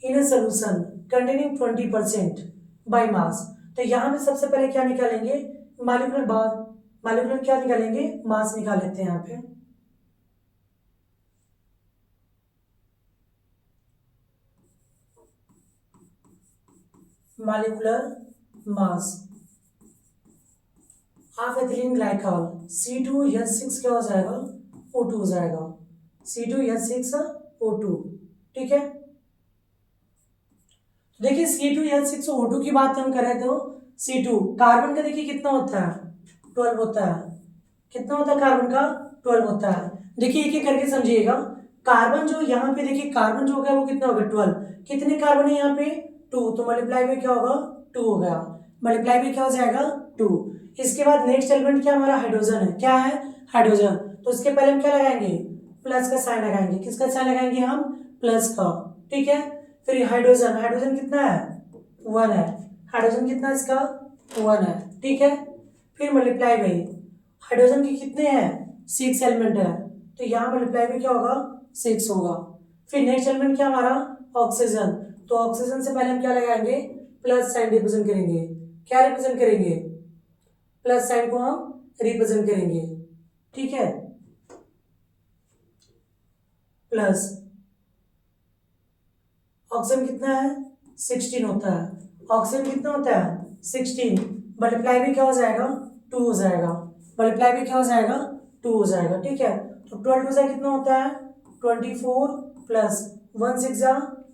in a solution containing 20% by mass. तो यहाँ पे सबसे पहले क्या निकालेंगे, मॉलिक्यूलर बार, मॉलिक्यूलर क्या निकालेंगे, मास निकाल लेते हैं यहाँ पे। Molecular mass of ethylene glycol C2H6 क्या हो जाएगा, O2 हो जाएगा, C2H6O2, ठीक है। देखिए C2H6O2 की बात हम करें तो C2 कार्बन का देखिए कितना होता है, 12 होता है। कितना होता है कार्बन का, 12 होता है। देखिए एक एक करके समझिएगा। कार्बन जो यहाँ पे देखिए, कार्बन जो हो गया वो कितना होगा, 12। कितने कार्बन है यहाँ पे, 2, तो मल्टीप्लाई में क्या होगा, 2 हो गया, मल्टीप्लाई में क्या हो जाएगा, 2। इसके बाद नेक्स्ट एलिमेंट क्या हमारा, हाइड्रोजन है। क्या है, हाइड्रोजन। तो उसके पहले हम क्या लगाएंगे, प्लस का साइन लगाएंगे। किसका साइन लगाएंगे हम, प्लस का, ठीक है। फिर हाइड्रोजन, हाइड्रोजन कितना है, 1 है। हाइड्रोजन कितना इसका, 1 है, ठीक है। फिर मल्टीप्लाई में हाइड्रोजन के कितने हैं, 6 एलिमेंट है, तो यहाँ मल्टीप्लाई में क्या होगा, 6 होगा। फिर नेक्स्ट एलिमेंट क्या हमारा, ऑक्सीजन। तो ऑक्सीजन से पहले हम क्या लगाएंगे, प्लस साइन रिप्रेजेंट करेंगे। क्या रिप्रेजेंट करेंगे, प्लस साइन को हम रिप्रेजेंट करेंगे, ठीक है। प्लस ऑक्सीजन कितना है, 16 होता है। ऑक्सीजन कितना होता है, 16। मल्टीप्लाई भी क्या हो जाएगा, 2 हो जाएगा। मल्टीप्लाई भी क्या हो जाएगा, 2 हो जाएगा, ठीक है। तो 12 टू कितना होता है, 24 प्लस 1 6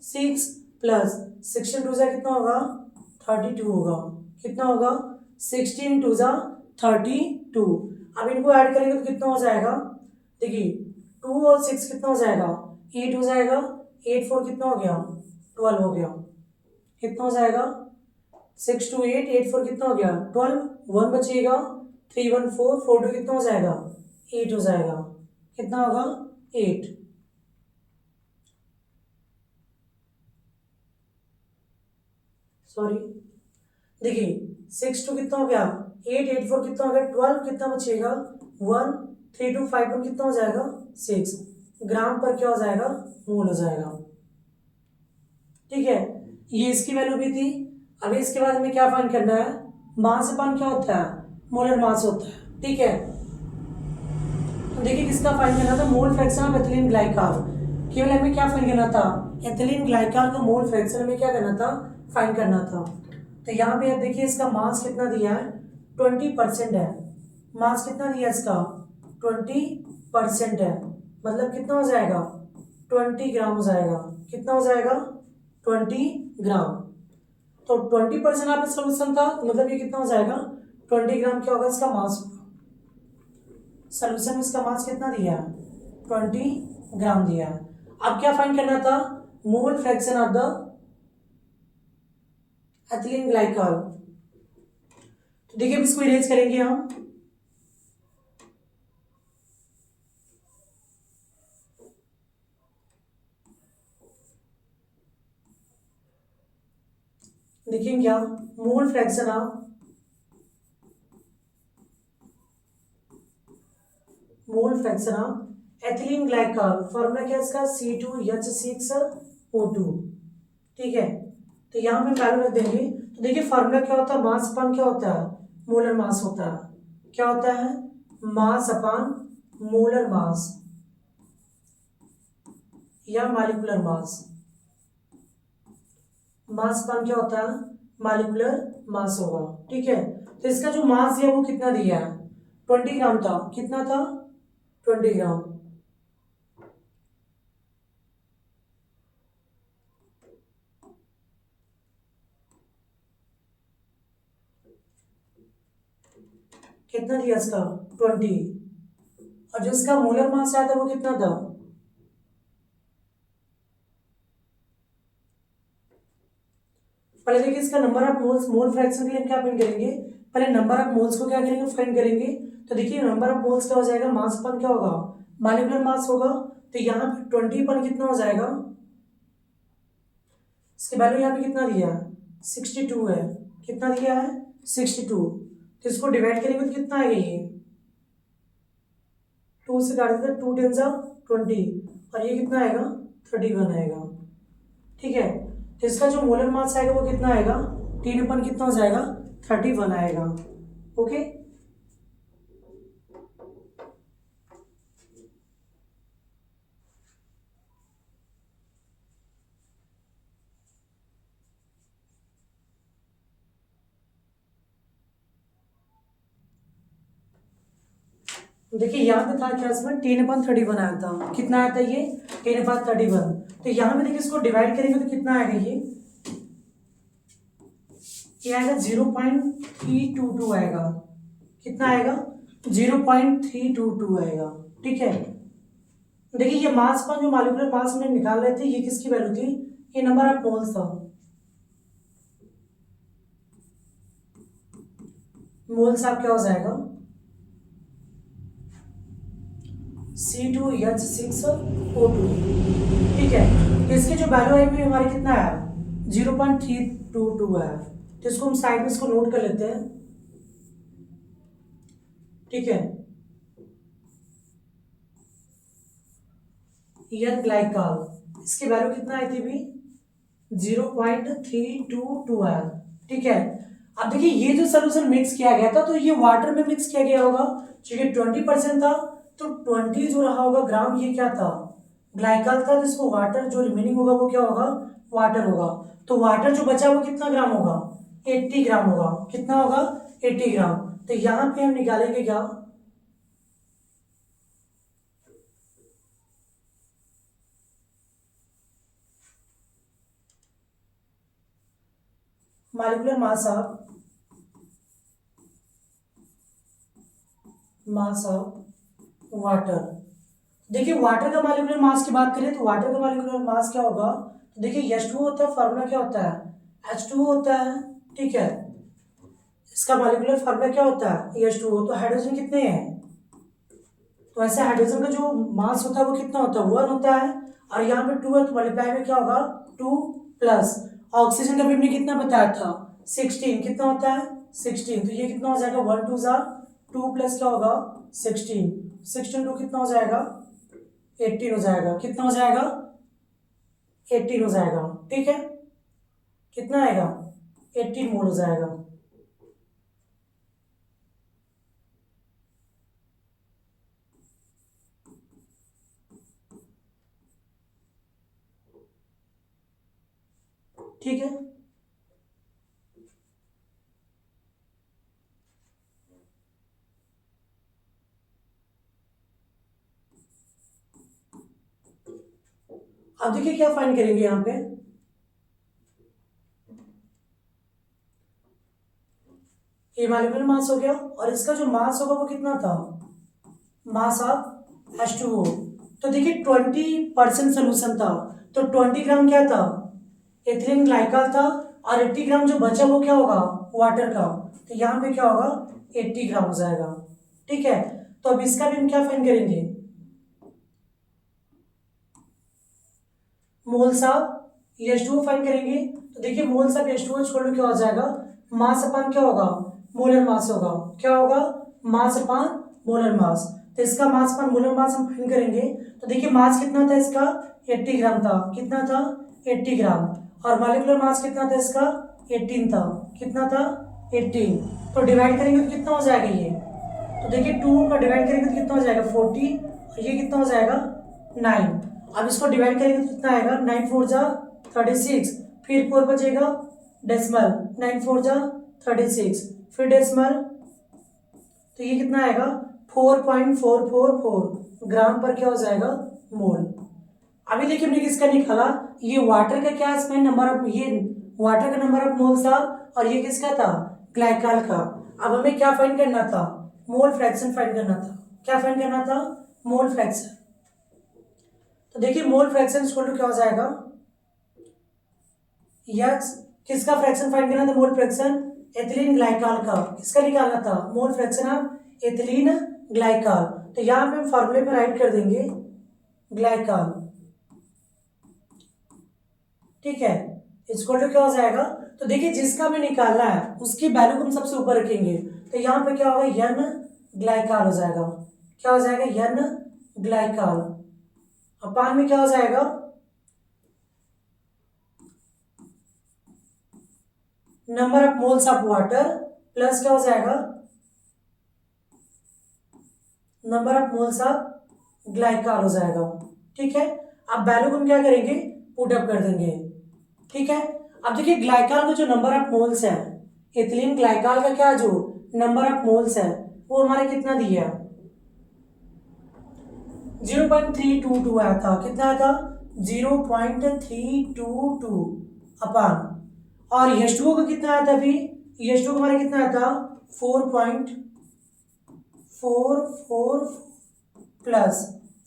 6 प्लस 16 टू कितना होगा, 32 होगा। कितना होगा, 16 टू 32। अब इनको ऐड करेंगे तो कितना हो जाएगा, देखिए 2 और 6 कितना हो जाएगा, 8 हो जाएगा। 8 4 कितना हो गया, 12 हो गया। कितना हो जाएगा, 6 2 8 8 4 कितना हो गया, 12। 1 बचेगा, 3 1 4 4 2 कितना हो जाएगा, 8 हो जाएगा। कितना होगा, 8। सॉरी, देखिए 6 2 कितना हो गया, 8 8 4 कितना हो गया, 12। कितना बचेगा, 1 3 2 5 1 कितना हो जाएगा, 6 ग्राम पर क्या हो जाएगा, मोल हो जाएगा, ठीक है। ये इसकी वैल्यू भी थी। अभी इसके बाद हमें क्या फाइंड करना है, मास अपान क्या होता है, मोलर मास होता है, ठीक है। तो देखिए किसका फाइंड करना था, मोल फ्रैक्शन ऑफ एथिलीन ग्लाइकॉल। केवल हमें क्या फाइंड करना था, एथिलीन ग्लाइकॉल का मोल फ्रैक्शन हमें क्या करना था, फाइंड करना था। तो यहाँ पे आप देखिए इसका मास कितना दिया है, 20% है। मास कितना दिया इसका, 20% है, मतलब कितना हो जाएगा, 20 ग्राम हो जाएगा। कितना हो जाएगा, 20 ग्राम। तो 20% आपका सोल्यूशन था, तो मतलब ये कितना हो जाएगा, 20 ग्राम क्या होगा इसका मास होगा। सोल्यूशन में इसका मास कितना दिया है, 20 ग्राम दिया है। अब क्या फाइंड करना था, मोल fraction of the ethylene glycol. तो देखिए इसको इरेज करेंगे हम। देखिए क्या, मोल fraction of ethylene glycol, formula क्या है इसका, C2H6O2, ठीक है। तो यहाँ पे वैल्यू रख देंगे। तो देखिए फॉर्मूला क्या होता है, मास अपान क्या होता है, मोलर मास होता है। क्या होता है, मास अपान मोलर मास या मॉलिक्यूलर मास। मास अपान क्या होता है, मॉलिक्यूलर मास होगा, ठीक है। तो इसका जो मास है वो कितना दिया है, 20 ग्राम था। कितना था, 20 ग्राम। कितना दिया इसका, 20। और जो इसका मोलर मास आया था वो कितना था, पहले देखिए इसका number of moles, mole fraction के लिए क्या फाइंड करेंगे, पहले नंबर ऑफ मोल्स को क्या करेंगे, फाइंड करेंगे। तो देखिए नंबर ऑफ मोल्स क्या हो जाएगा, मास अपन क्या होगा, मॉलिक्यूलर मास होगा। तो यहाँ पे 20 कितना हो जाएगा, इसके वैल्यू यहाँ पे कितना दिया है, 62 है। कितना दिया है, 62। तो इसको डिवाइड करेंगे तो कितना आएगा ये, 2 से काट देते, 2 10 जा 20, और ये कितना आएगा, 31 आएगा, ठीक है। तो इसका जो मोलर मास आएगा वो कितना आएगा, 3 कितना हो जाएगा, 31 आएगा, ओके। देखिए यहाँ पे था क्या, इसमें 10/31 आया था। कितना आया था ये, 10/31। तो यहाँ पे देखिए इसको डिवाइड करेंगे तो कितना आएगा ये आएगा 0.322 आएगा। कितना आएगा, 0.322 आएगा, ठीक है। देखिए ये मास पर जो मॉलिक्यूलर मास में निकाल रहे थे, ये किसकी वैल्यू थी, ये नंबर ऑफ मोल्स था। मोल्स आप क्या हो जाएगा, C2H6O2, ठीक है। तो इसकी जो वैल्यू आई हुई हमारी कितना है, 0.322 है। तो इसको हम साइड में इसको नोट कर लेते हैं, ठीक है। यन ग्लाइकॉल, इसकी वैल्यू कितना आई थी भी, 0.322 है, ठीक है। अब देखिए ये जो सोल्यूशन मिक्स किया गया था, तो ये वाटर में मिक्स किया गया होगा, क्योंकि 20% था, तो 20 जो रहा होगा ग्राम, ये क्या था, ग्लाइकॉल था। तो इसको वाटर जो रिमेनिंग होगा वो क्या होगा, वाटर होगा। तो वाटर जो बचा वो कितना ग्राम होगा, 80 ग्राम होगा। कितना होगा, 80 ग्राम। तो यहाँ पे हम निकालेंगे क्या, मॉलिक्यूलर मास ऑफ वाटर। देखिए वाटर का मॉलिक्यूलर मास की बात करें तो वाटर का मॉलिक्यूलर मास क्या होगा, तो देखिए H2 होता है, फार्मूला क्या होता है, H2 होता है, ठीक है। इसका मॉलिक्यूलर फार्मूला क्या होता है, H2O। तो हाइड्रोजन कितने हैं, तो ऐसे हाइड्रोजन का जो मास होता है वो कितना होता है, 1 होता है। और यहाँ पे 2 है, तो मल्टीप्लाई में क्या होगा, 2 प्लस ऑक्सीजन का भी हमने कितना बताया था, 16। कितना होता है, 16। तो ये कितना हो जाएगा, 1 2 जा 2 प्लस क्या होगा, 16। 16 2 कितना हो जाएगा, 18 हो जाएगा। कितना हो जाएगा, 18 हो जाएगा, ठीक है। कितना आएगा, 18 मोल हो जाएगा। ठीक है। अब देखिए क्या फाइंड करेंगे यहाँ पे, ये मॉलिक्यूलर मास हो गया और इसका जो मास होगा वो कितना था, मास ऑफ H2O। तो देखिए 20% सोल्यूशन था, तो 20 ग्राम क्या था, एथिलीन ग्लाइकॉल था, और 80 ग्राम जो बचा वो क्या होगा, वाटर का। तो यहाँ पे क्या होगा, 80 ग्राम हो जाएगा। ठीक है, तो अब इसका भी हम क्या फाइंड करेंगे, मोल्स ऑफ H2O फाइंड करेंगे। तो देखिए मोल्स ऑफ H2O छोड़ लो, क्या हो जाएगा, मास अपान क्या होगा, मोलर मास होगा। क्या होगा, मास अपान मोलर मास। तो इसका मास अपान मोलर मास हम फाइंड करेंगे। तो देखिए मास कितना था इसका, 80 ग्राम था। कितना था, 80 ग्राम। और मॉलिक्यूलर मास कितना था इसका, 18 था। कितना था, 18। तो डिवाइड करेंगे तो कितना हो जाएगा ये, तो देखिए 2 का डिवाइड करेंगे तो कितना हो जाएगा, 40, और ये कितना हो जाएगा, 9। अब इसको डिवाइड करेंगे तो कितना आएगा, 9 4 जा 36, फिर 4 बचेगा, डेसिमल, 9 4 जा 36, फिर डेसिमल, तो ये कितना आएगा, 4.444 ग्राम पर क्या हो जाएगा, मोल। अभी देखिए हमने किसका निकाला, ये वाटर का क्या इसमें नंबर ऑफ, ये वाटर का नंबर ऑफ मोल था, और ये किसका था, ग्लाइकॉल का। अब हमें क्या फाइंड करना था, मोल फ्रैक्शन फाइंड करना था। क्या फाइंड करना था, मोल फ्रैक्शन। तो देखिए मोल फ्रैक्शन इक्वल टू क्या हो जाएगा, यस, किसका फ्रैक्शन फाइंड करना था, मोल फ्रैक्शन एथिलीन ग्लाइकॉल का। किसका निकालना था, मोल फ्रैक्शन ऑफ एथिलीन ग्लाइकॉल। तो यहाँ पे हम फॉर्मूले में राइट कर देंगे ग्लाइकॉल। ठीक है, इक्वल टू क्या हो जाएगा, तो देखिए जिसका हमें निकालना है उसकी वैल्यू को हम सबसे ऊपर रखेंगे। तो यहाँ पे क्या होगा, यन ग्लाइकॉल हो जाएगा। क्या हो जाएगा, यन ग्लाइकॉल अपान में क्या हो जाएगा, number of moles of water plus क्या हो जाएगा, number of moles of glycol हो जाएगा। ठीक है, अब वैल्यू को हम क्या करेंगे, पुट अप कर देंगे। ठीक है, अब देखिए ग्लाइकॉल का जो नंबर ऑफ मोल्स है, एथिलीन ग्लाइकॉल का क्या जो नंबर ऑफ मोल्स है वो हमारे कितना दिया, 0.322 आया था। कितना आया था, 0.322 अपान, और H2O का कितना आया था, अभी H2O हमारा कितना आया था, 4.444 प्लस,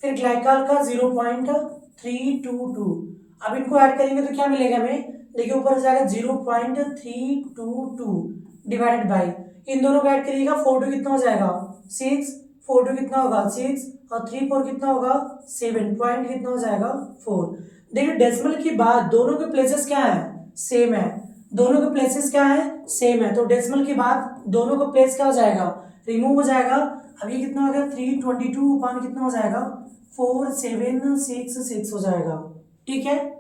फिर ग्लाइकॉल का 0.322। अब इनको ऐड करेंगे तो क्या मिलेगा हमें, देखिए ऊपर से जाएगा 0.322 डिवाइडेड बाई, इन दोनों को ऐड करिएगा, 4 टू कितना हो जाएगा, 6, 4 टू कितना होगा 6, और 3 4 कितना होगा 7, पॉइंट कितना हो जाएगा 4। देखिए डेसिमल की बात, दोनों के प्लेसेस क्या है, सेम है। दोनों के प्लेसेस क्या है, सेम है। तो डेसिमल की बात दोनों का प्लेस क्या हो जाएगा, रिमूव हो जाएगा। अब ये कितना हो गया, 322 अपान कितना हो जाएगा, 4766 हो जाएगा। ठीक है,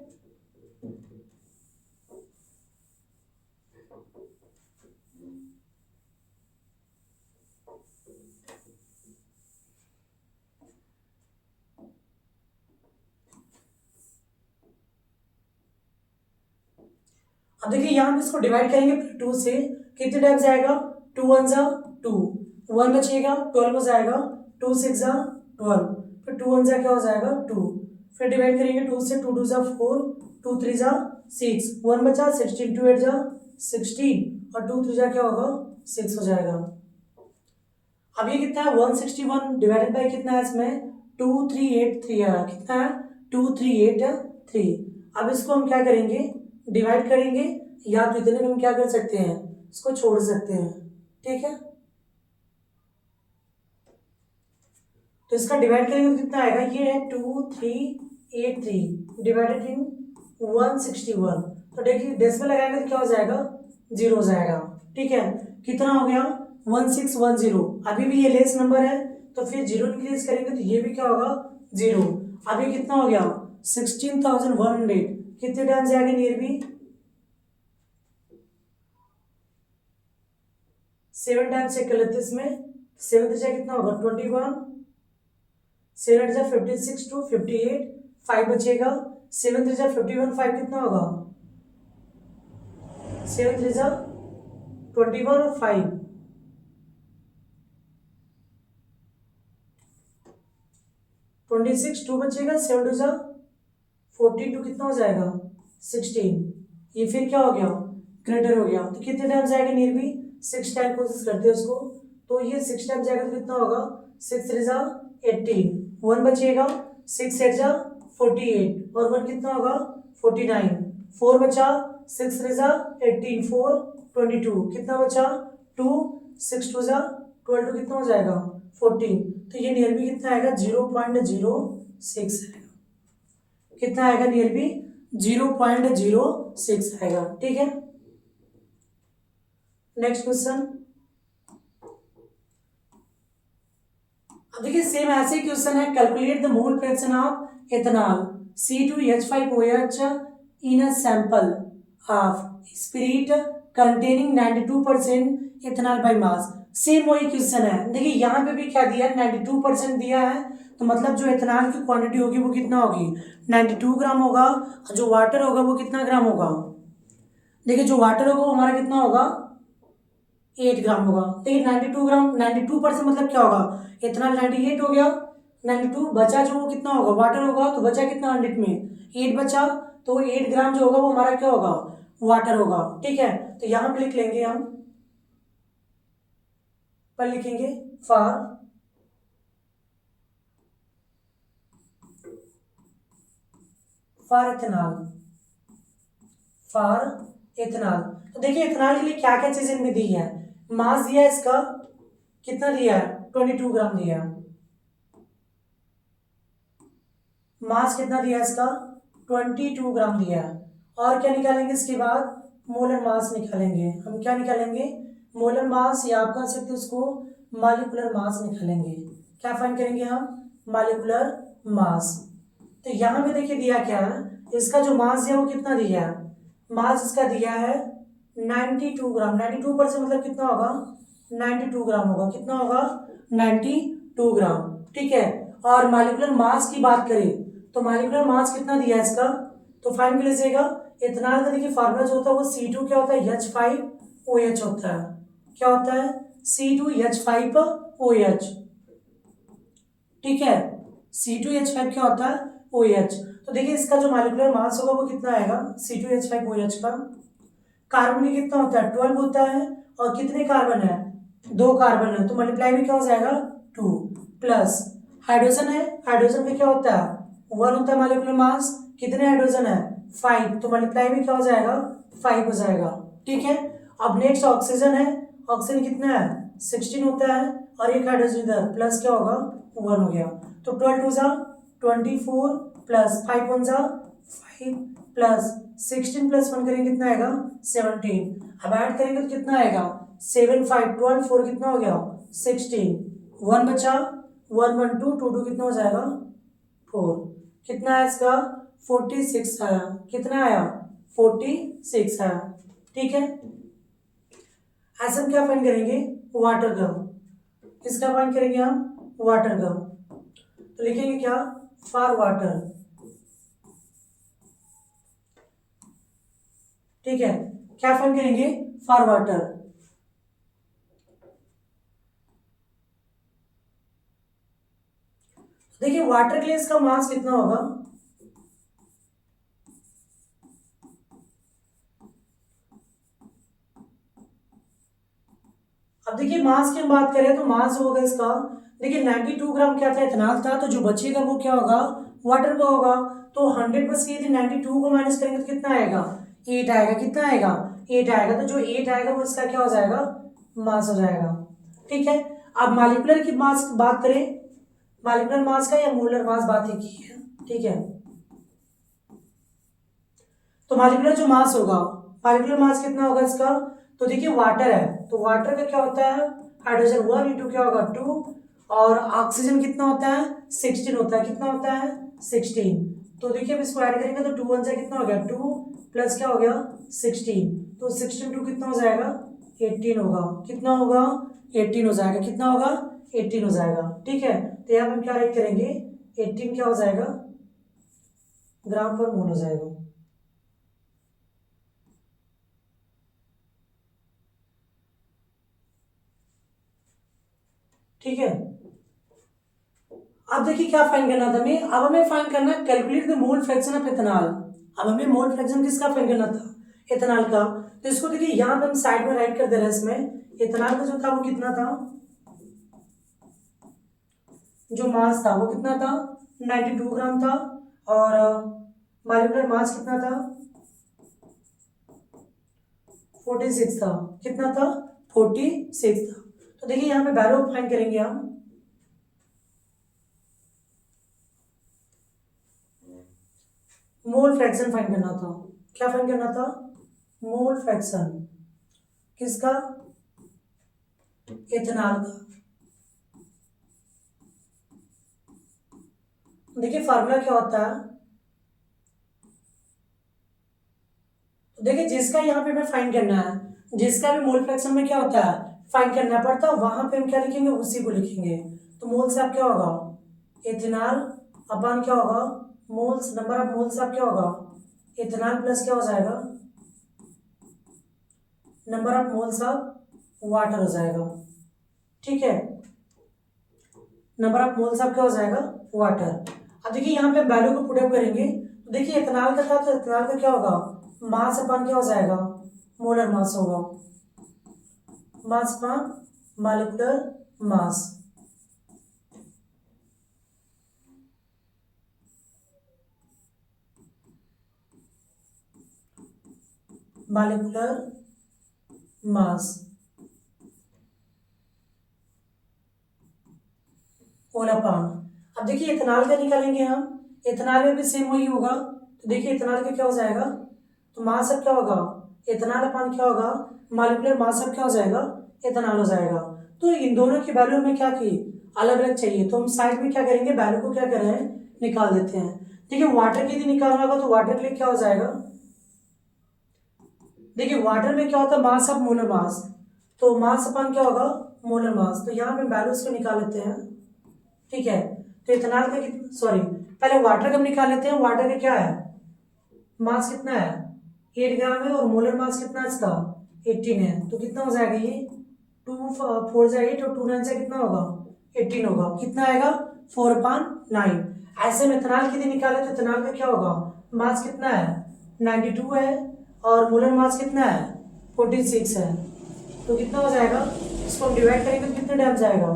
अब देखिए यहाँ पे इसको डिवाइड करेंगे 2 से, कितने टाइम जाएगा, 2 1 जा 2, 1 बचेगा, 12 हो जाएगा, 2 6 जा 12, फिर 2 1 जा क्या हो जाएगा 2, फिर डिवाइड करेंगे 2 से, 2 2 जा 4, 2 3 जा 6, 1 बचा, 16 2 8 जा 16, और 2 3 जा क्या होगा 6 हो जाएगा। अब ये कितना है, 161 डिवाइडेड बाई कितना है इसमें, 2383 आ रहा, कितना है 2383। अब इसको हम क्या करेंगे, डिवाइड करेंगे, या तो इतने में हम क्या कर सकते हैं, इसको छोड़ सकते हैं। ठीक है, तो इसका डिवाइड करेंगे तो कितना आएगा, ये है 2383 डिवाइडेड इन 161। तो देखिए डेसिमल लगाएंगे तो क्या हो जाएगा, 0 हो जाएगा। ठीक है, कितना हो गया 1610। अभी भी ये लेस नंबर है, तो फिर 0 इंक्रीज करेंगे तो ये भी क्या होगा 0। अभी कितना हो गया 16,100, कितने टाइम्स जाएगा नियर बी, 7 टाइम्स चेक कर लेते हैं इसमें, 7 से कितना होगा 21, 7 से 56 to 58, 5 बचेगा, 7 से 51, 5 कितना होगा 7 3 जा 21 और 5 26, 2 बचेगा, 7 2 जा 42, कितना हो जाएगा 16। ये फिर क्या हो गया, ग्रेटर हो गया, तो कितने टाइम्स आएगा नियर बी 6 टाइम कोशिश करते हैं उसको, तो ये 6 टाइम्स जाएगा तो कितना होगा 6 3 जा 18, 1 बचेगा, 6 8 जा 48 और 1 कितना होगा 49, 4 बचा, 6 3 जा 18, 4 22, कितना बचा 2, 6 2 जा 12, कितना हो जाएगा 14, तो ये नियर बी कितना आएगा 0.06 आएगा, कितना आएगा नियर बी 0.06 आएगा। ठीक है, नेक्स्ट क्वेश्चन। अब देखिए सेम ऐसे क्वेश्चन है, calculate the mole fraction of ethanol C2H5OH in a sample of spirit containing 92% ethanol by mass. Same वही क्वेश्चन है, देखिए यहाँ पे भी क्या दिया है 92% दिया है, तो मतलब जो इथेनॉल की क्वांटिटी होगी वो कितना होगी 92 ग्राम होगा, और जो वाटर होगा वो कितना ग्राम होगा, देखिए जो वाटर होगा वो हमारा कितना होगा 8 ग्राम होगा। देखिए 92 ग्राम 92% मतलब क्या होगा, इथेनॉल 98 हो गया, 92 बचा जो वो कितना होगा वाटर होगा, तो बचा कितना 100 में 8 बचा, तो 8 ग्राम जो होगा वो हमारा क्या होगा वाटर होगा। ठीक है, तो यहाँ पे लिख लेंगे हम, पर लिखेंगे फॉर इथेनॉल, फॉर इथेनॉल। तो देखिए इथेनॉल के लिए क्या क्या चीजें इनमें दी है, मास दिया है इसका कितना दिया है 22 ग्राम दिया है, मास कितना दिया है इसका 22 ग्राम दिया है, और क्या निकालेंगे इसके बाद मोलर मास निकालेंगे, हम क्या निकालेंगे मोलर मास, या आप कह सकते हो उसको मॉलिक्यूलर मास निकालेंगे, क्या फाइंड करेंगे हम मॉलिक्यूलर मास। तो यहाँ पे देखिए दिया क्या है, इसका जो मास है वो कितना दिया है, मास इसका दिया है 92 ग्राम, 92% मतलब कितना होगा 92 ग्राम होगा, कितना होगा 92 ग्राम। ठीक है, और मॉलिक्यूलर मास की बात करें तो मॉलिक्यूलर मास कितना दिया है इसका, तो फाइंड कर लीजिएगा। इथेनॉल का देखिए फार्मूला जो होता है वो C2 क्या होता है H5OH होता है, क्या होता है C2H5OH। ठीक है, C2H5 क्या होता है OH। तो देखिए इसका जो मॉलिक्यूलर मास होगा वो कितना आएगा C2H5OH का, कार्बन में कितना होता है 12 होता है, और कितने कार्बन है 2 कार्बन है, तो मल्टीप्लाई में क्या हो जाएगा 2, प्लस हाइड्रोजन है, हाइड्रोजन में क्या होता है 1 होता है मॉलिक्यूलर मास, कितने हाइड्रोजन है 5, तो मल्टीप्लाई में क्या हो जाएगा 5 हो जाएगा। ठीक है, अब नेक्स्ट ऑक्सीजन है, ऑक्सीजन कितना है 16 होता है, और एक हाइड्रोजन इधर प्लस क्या होगा 1 हो गया, तो 12 2 जा 24 प्लस 5 1 जा 5 प्लस 16 प्लस 1 करेंगे कितना आएगा 17, अब ऐड करेंगे तो कितना आएगा 7 5 12 4 कितना हो गया 16, 1 बचा 1 1 2 2 2 कितना हो जाएगा 4, कितना है इसका 46 आया, कितना आया 46 आया। ठीक है, ऐसे हम क्या फाइंड करेंगे वाटर का, किसका फाइंड करेंगे हम वाटर का, तो लिखेंगे क्या फॉर वाटर। ठीक है, क्या फाइंड करेंगे फॉर वाटर, देखिए वाटर के लिए इसका मास कितना होगा, अब देखिए मास की हम बात करें तो मास होगा इसका, देखिए 92 ग्राम क्या था इथेनॉल था, तो जो बचेगा वो क्या होगा वाटर का होगा, तो 100 में से यदि 92 को माइनस करेंगे तो कितना आएगा 8 आएगा, कितना आएगा 8 आएगा, तो जो 8 आएगा वो इसका क्या हो जाएगा मास हो जाएगा। ठीक है, अब मॉलिक्यूलर की मास की बात करें, मॉलिक्यूलर मास का या मोलर मास बात ही की है। ठीक है, तो मॉलिक्यूलर जो मास होगा, मॉलिक्यूलर मास कितना होगा इसका, तो देखिए वाटर है तो वाटर का क्या होता है हाइड्रोजन 1 इंटू क्या होगा 2, और ऑक्सीजन कितना होता है 16 होता है, कितना होता है 16, तो देखिए अब इसको ऐड करेंगे तो 2 1 से कितना हो गया 2 प्लस क्या हो गया 16, तो 16 2 कितना हो जाएगा 18 होगा, कितना होगा 18 हो जाएगा, कितना होगा 18 हो जाएगा। ठीक है, तो यहाँ हम क्या राइट करेंगे 18 क्या हो जाएगा ग्राम पर मोल हो जाएगा। ठीक है। अब देखिए क्या फाइंड करना था हमें, अब हमें फाइंड करना है calculate the mole fraction of ethanol. अब हमें मोल फ्रैक्शन किसका फाइंड करना था, इथेनॉल का। तो इसको देखिए यहाँ पे हम साइड में राइट कर दे रहे हैं, इसमें इथेनॉल का जो था वो कितना था, जो मास था वो कितना था 92 ग्राम था, और मॉलिक्यूलर मास कितना था 46 था, कितना था 46 था। तो देखिए यहाँ पे वैल्यू फाइंड करेंगे हम, मोल फ्रैक्शन फाइंड करना था। क्या फाइंड करना था, मोल फ्रैक्शन किसका, इथेनॉल का। देखिए फार्मूला क्या होता है, तो देखिए जिसका यहाँ पे हमें फाइंड करना है, जिसका भी मोल फ्रैक्शन में क्या होता है फाइंड करना पड़ता है, वहां पे हम क्या लिखेंगे उसी को लिखेंगे। तो मोल से आप क्या होगा, इथेनॉल अपन क्या होगा, मोल्स नंबर ऑफ मोल्स आप क्या होगा, इथेनॉल प्लस क्या हो जाएगा, number of moles of water हो जाएगा। ठीक है, नंबर ऑफ मोल्स ऑफ क्या हो जाएगा, वाटर। अब देखिए यहाँ पे वैल्यू को पुट अप करेंगे, तो देखिए इथेनॉल का था, तो इथेनॉल का क्या होगा, मास अपन क्या हो जाएगा, मोलर मास होगा, mass upon molecular mass. Molecular mass whole upon. अब देखिए इथेनॉल का निकालेंगे हम, इथेनॉल में भी सेम वही होगा। तो देखिए इथेनॉल का क्या हो जाएगा, तो मास अब क्या होगा, इथेनॉल अपॉन क्या होगा, मॉलिक्यूलर मास अब क्या हो जाएगा, इथेनॉल हो जाएगा। तो इन दोनों की वैल्यू हमें क्या की, अलग अलग चाहिए, तो हम साइड में क्या करेंगे, वैल्यू को क्या कर रहे हैं, निकाल देते हैं। देखिए वाटर की यदि निकालना होगा तो वाटर के लिए क्या हो जाएगा, देखिए वाटर में क्या होता है, मास ऑफ मोलर मास, तो मास अपॉन क्या होगा, मोलर मास। तो यहाँ पे वैल्यूज को निकाल लेते हैं। ठीक है, तो इथेनॉल का कितना, सॉरी पहले वाटर का निकाल लेते हैं। वाटर का क्या है, मास कितना है 8 ग्राम है, और मोलर मास कितना है इसका 18 है। तो कितना हो जाएगा ये 2 4 से 8 और 2 9 से कितना होगा 18 होगा, कितना आएगा 4/9। ऐसे में इथेनॉल की यदि निकाले तो इथेनॉल का क्या होगा, मास कितना है 92 है, और मोलर मास कितना है 46 है। तो कितना हो जाएगा, इसको हम डिवाइड करेंगे तो कितने टाइम्स आएगा,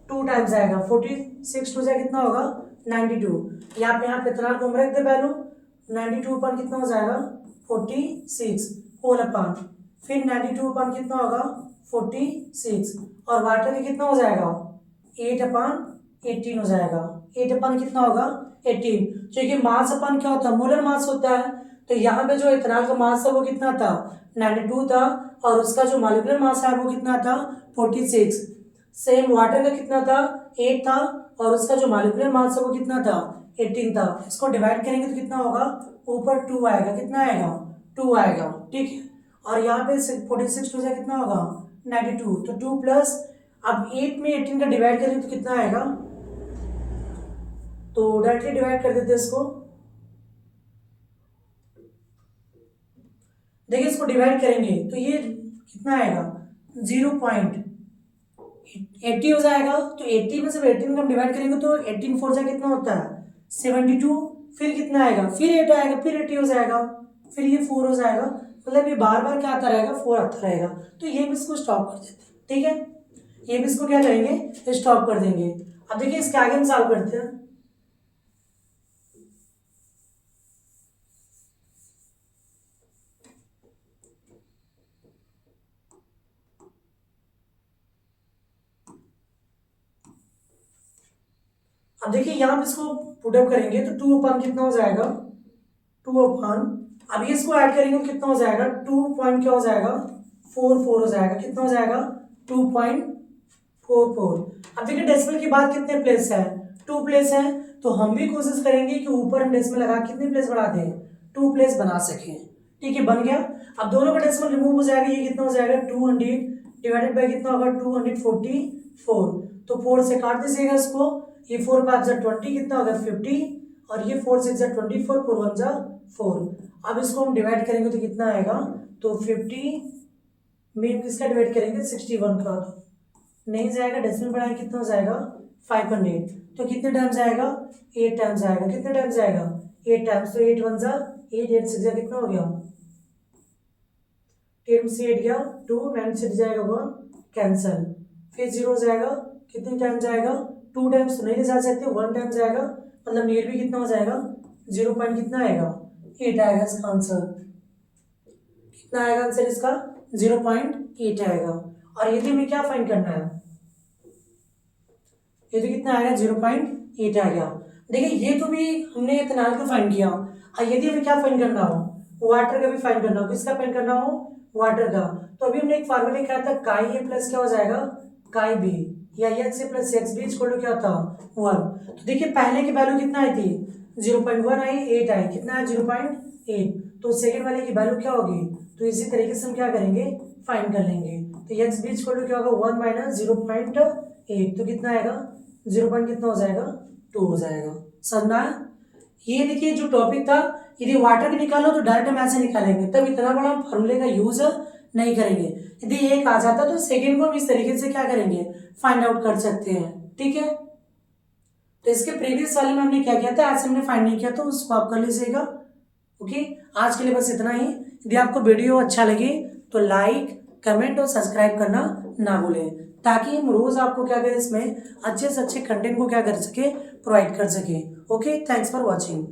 2 टाइम्स आएगा, 46 टू से कितना होगा 92। यहाँ पे इथेनॉल को हम रख दे वैल्यू 92 पर कितना हो जाएगा 46 होल अपान, फिर 92 पर कितना होगा 46, और वाटर का कितना हो जाएगा 8/18 हो जाएगा। 8 कितना होगा 18, क्योंकि मास अपन क्या होता है, मोलर मास होता है। तो यहाँ पे जो इथेनॉल का मास है वो कितना था 92 था, और उसका जो मॉलिक्यूलर मास है वो कितना था 46। सेम वाटर का कितना था 8 था, और उसका जो मॉलिक्यूलर मास है वो कितना था 18 था। इसको डिवाइड करेंगे तो कितना होगा, ऊपर 2 आएगा, कितना आएगा 2 आएगा। ठीक है, और यहाँ पे 46 टू से कितना होगा 92, तो 2 प्लस, अब 8 में 18 का डिवाइड करेंगे तो कितना आएगा, तो डायरेक्टली डिवाइड कर देते हैं इसको। देखिए इसको डिवाइड करेंगे तो ये कितना आएगा 0.80 हो जाएगा। तो 80 में से 18 का हम डिवाइड करेंगे तो 18 4 जा कितना होता है 72, फिर कितना आएगा, फिर 8 आएगा, फिर 80 हो जाएगा, फिर ये 4 हो जाएगा। मतलब ये बार बार क्या आता रहेगा 4 आता रहेगा। तो ये भी इसको स्टॉप कर देते हैं। ठीक है, ये भी इसको क्या करेंगे स्टॉप कर देंगे। अब देखिए इसके आगे हम सॉल्व करते हैं। अब देखिए यहाँ पे इसको पुट अप करेंगे तो 2 कितना हो जाएगा 2, अब ये इसको ऐड करेंगे तो कितना हो जाएगा 2 पॉइंट क्या हो जाएगा 4 हो जाएगा, कितना हो जाएगा 2.44। अब देखिए डेसिमल के बाद कितने प्लेस है 2 प्लेस है, तो हम भी कोशिश करेंगे कि ऊपर हम डेसिमल लगा कितने प्लेस बढ़ा दें 2 प्लेस बना सकें। ठीक है, बन गया। अब दोनों का डेसिमल रिमूव हो जाएगा, ये कितना हो जाएगा 200 डिवाइडेड बाई कितना होगा 244, तो 4 से काट दीजिएगा इसको, ये 4 5 20 कितना होगा 50, और ये 4 6 24, 4 1 4। अब इसको हम डिवाइड करेंगे तो कितना आएगा, तो 50 में किसका डिवाइड करेंगे 61 का, नहीं जाएगा, डेसिमल बढ़ा के कितना हो जाएगा 500। तो कितने टाइम्स आएगा 8 टाइम्स आएगा। कितने टाइम्स आएगा 8 टाइम्स। तो 8 वन जा 8, 8 सिक्स जा कितना हो गया 10 से 8 गया 2, 9 से जाएगा 1 कैंसिल। फिर 0 हो जाएगा कितने टाइम्स आएगा 2 टाइम्स तो नहीं ले जा सकते 1 टाइम्स आएगा, मतलब नियर भी कितना हो जाएगा 0 पॉइंट कितना आएगा 8 आएगा इसका आंसर। कितना आएगा आंसर इसका 0.8 आएगा। और यदि हमें क्या फाइंड करना है, ये तो कितना आएगा 0.8 आ गया। देखिए ये तो भी हमने इथेनॉल का फाइंड किया। और यदि हमें क्या फाइंड करना हो वाटर का भी फाइंड करना हो, किसका फाइंड करना हो वाटर का, तो अभी हमने एक फार्मूला लिखा था काई ए प्लस क्या हो जाएगा काई बी, या X A plus X B equal to क्या था 1। तो देखिए पहले की वैल्यू कितना आई थी 0.1 आई 8 आई, कितना है 0.8। तो सेकेंड वाले की वैल्यू क्या होगी, तो इसी तरीके से हम क्या करेंगे फाइंड कर लेंगे। तो एक्स बी इक्वल टू क्या होगा 1 माइनस 0.8, तो कितना आएगा 0 पॉइंट कितना हो जाएगा 2 हो जाएगा। समझना है। ये देखिए जो टॉपिक था, यदि वाटर की निकालो तो डायरेक्ट हम ऐसे निकालेंगे, तब इतना बड़ा फॉर्मूले का यूज नहीं करेंगे। यदि एक आ जाता तो सेकेंड को हम इस तरीके से क्या करेंगे फाइंड आउट कर सकते हैं। ठीक है, तो इसके प्रीवियस वाले में हमने क्या किया था, ऐसे हमने फाइंड नहीं किया, तो उसको आप कर लीजिएगा। ओके, आज के लिए बस इतना ही। यदि आपको वीडियो अच्छा लगे तो लाइक कमेंट और सब्सक्राइब करना ना भूलें, ताकि हम रोज आपको क्या करें इसमें अच्छे से अच्छे कंटेंट को क्या कर सके प्रोवाइड कर सके। Okay, thanks for watching.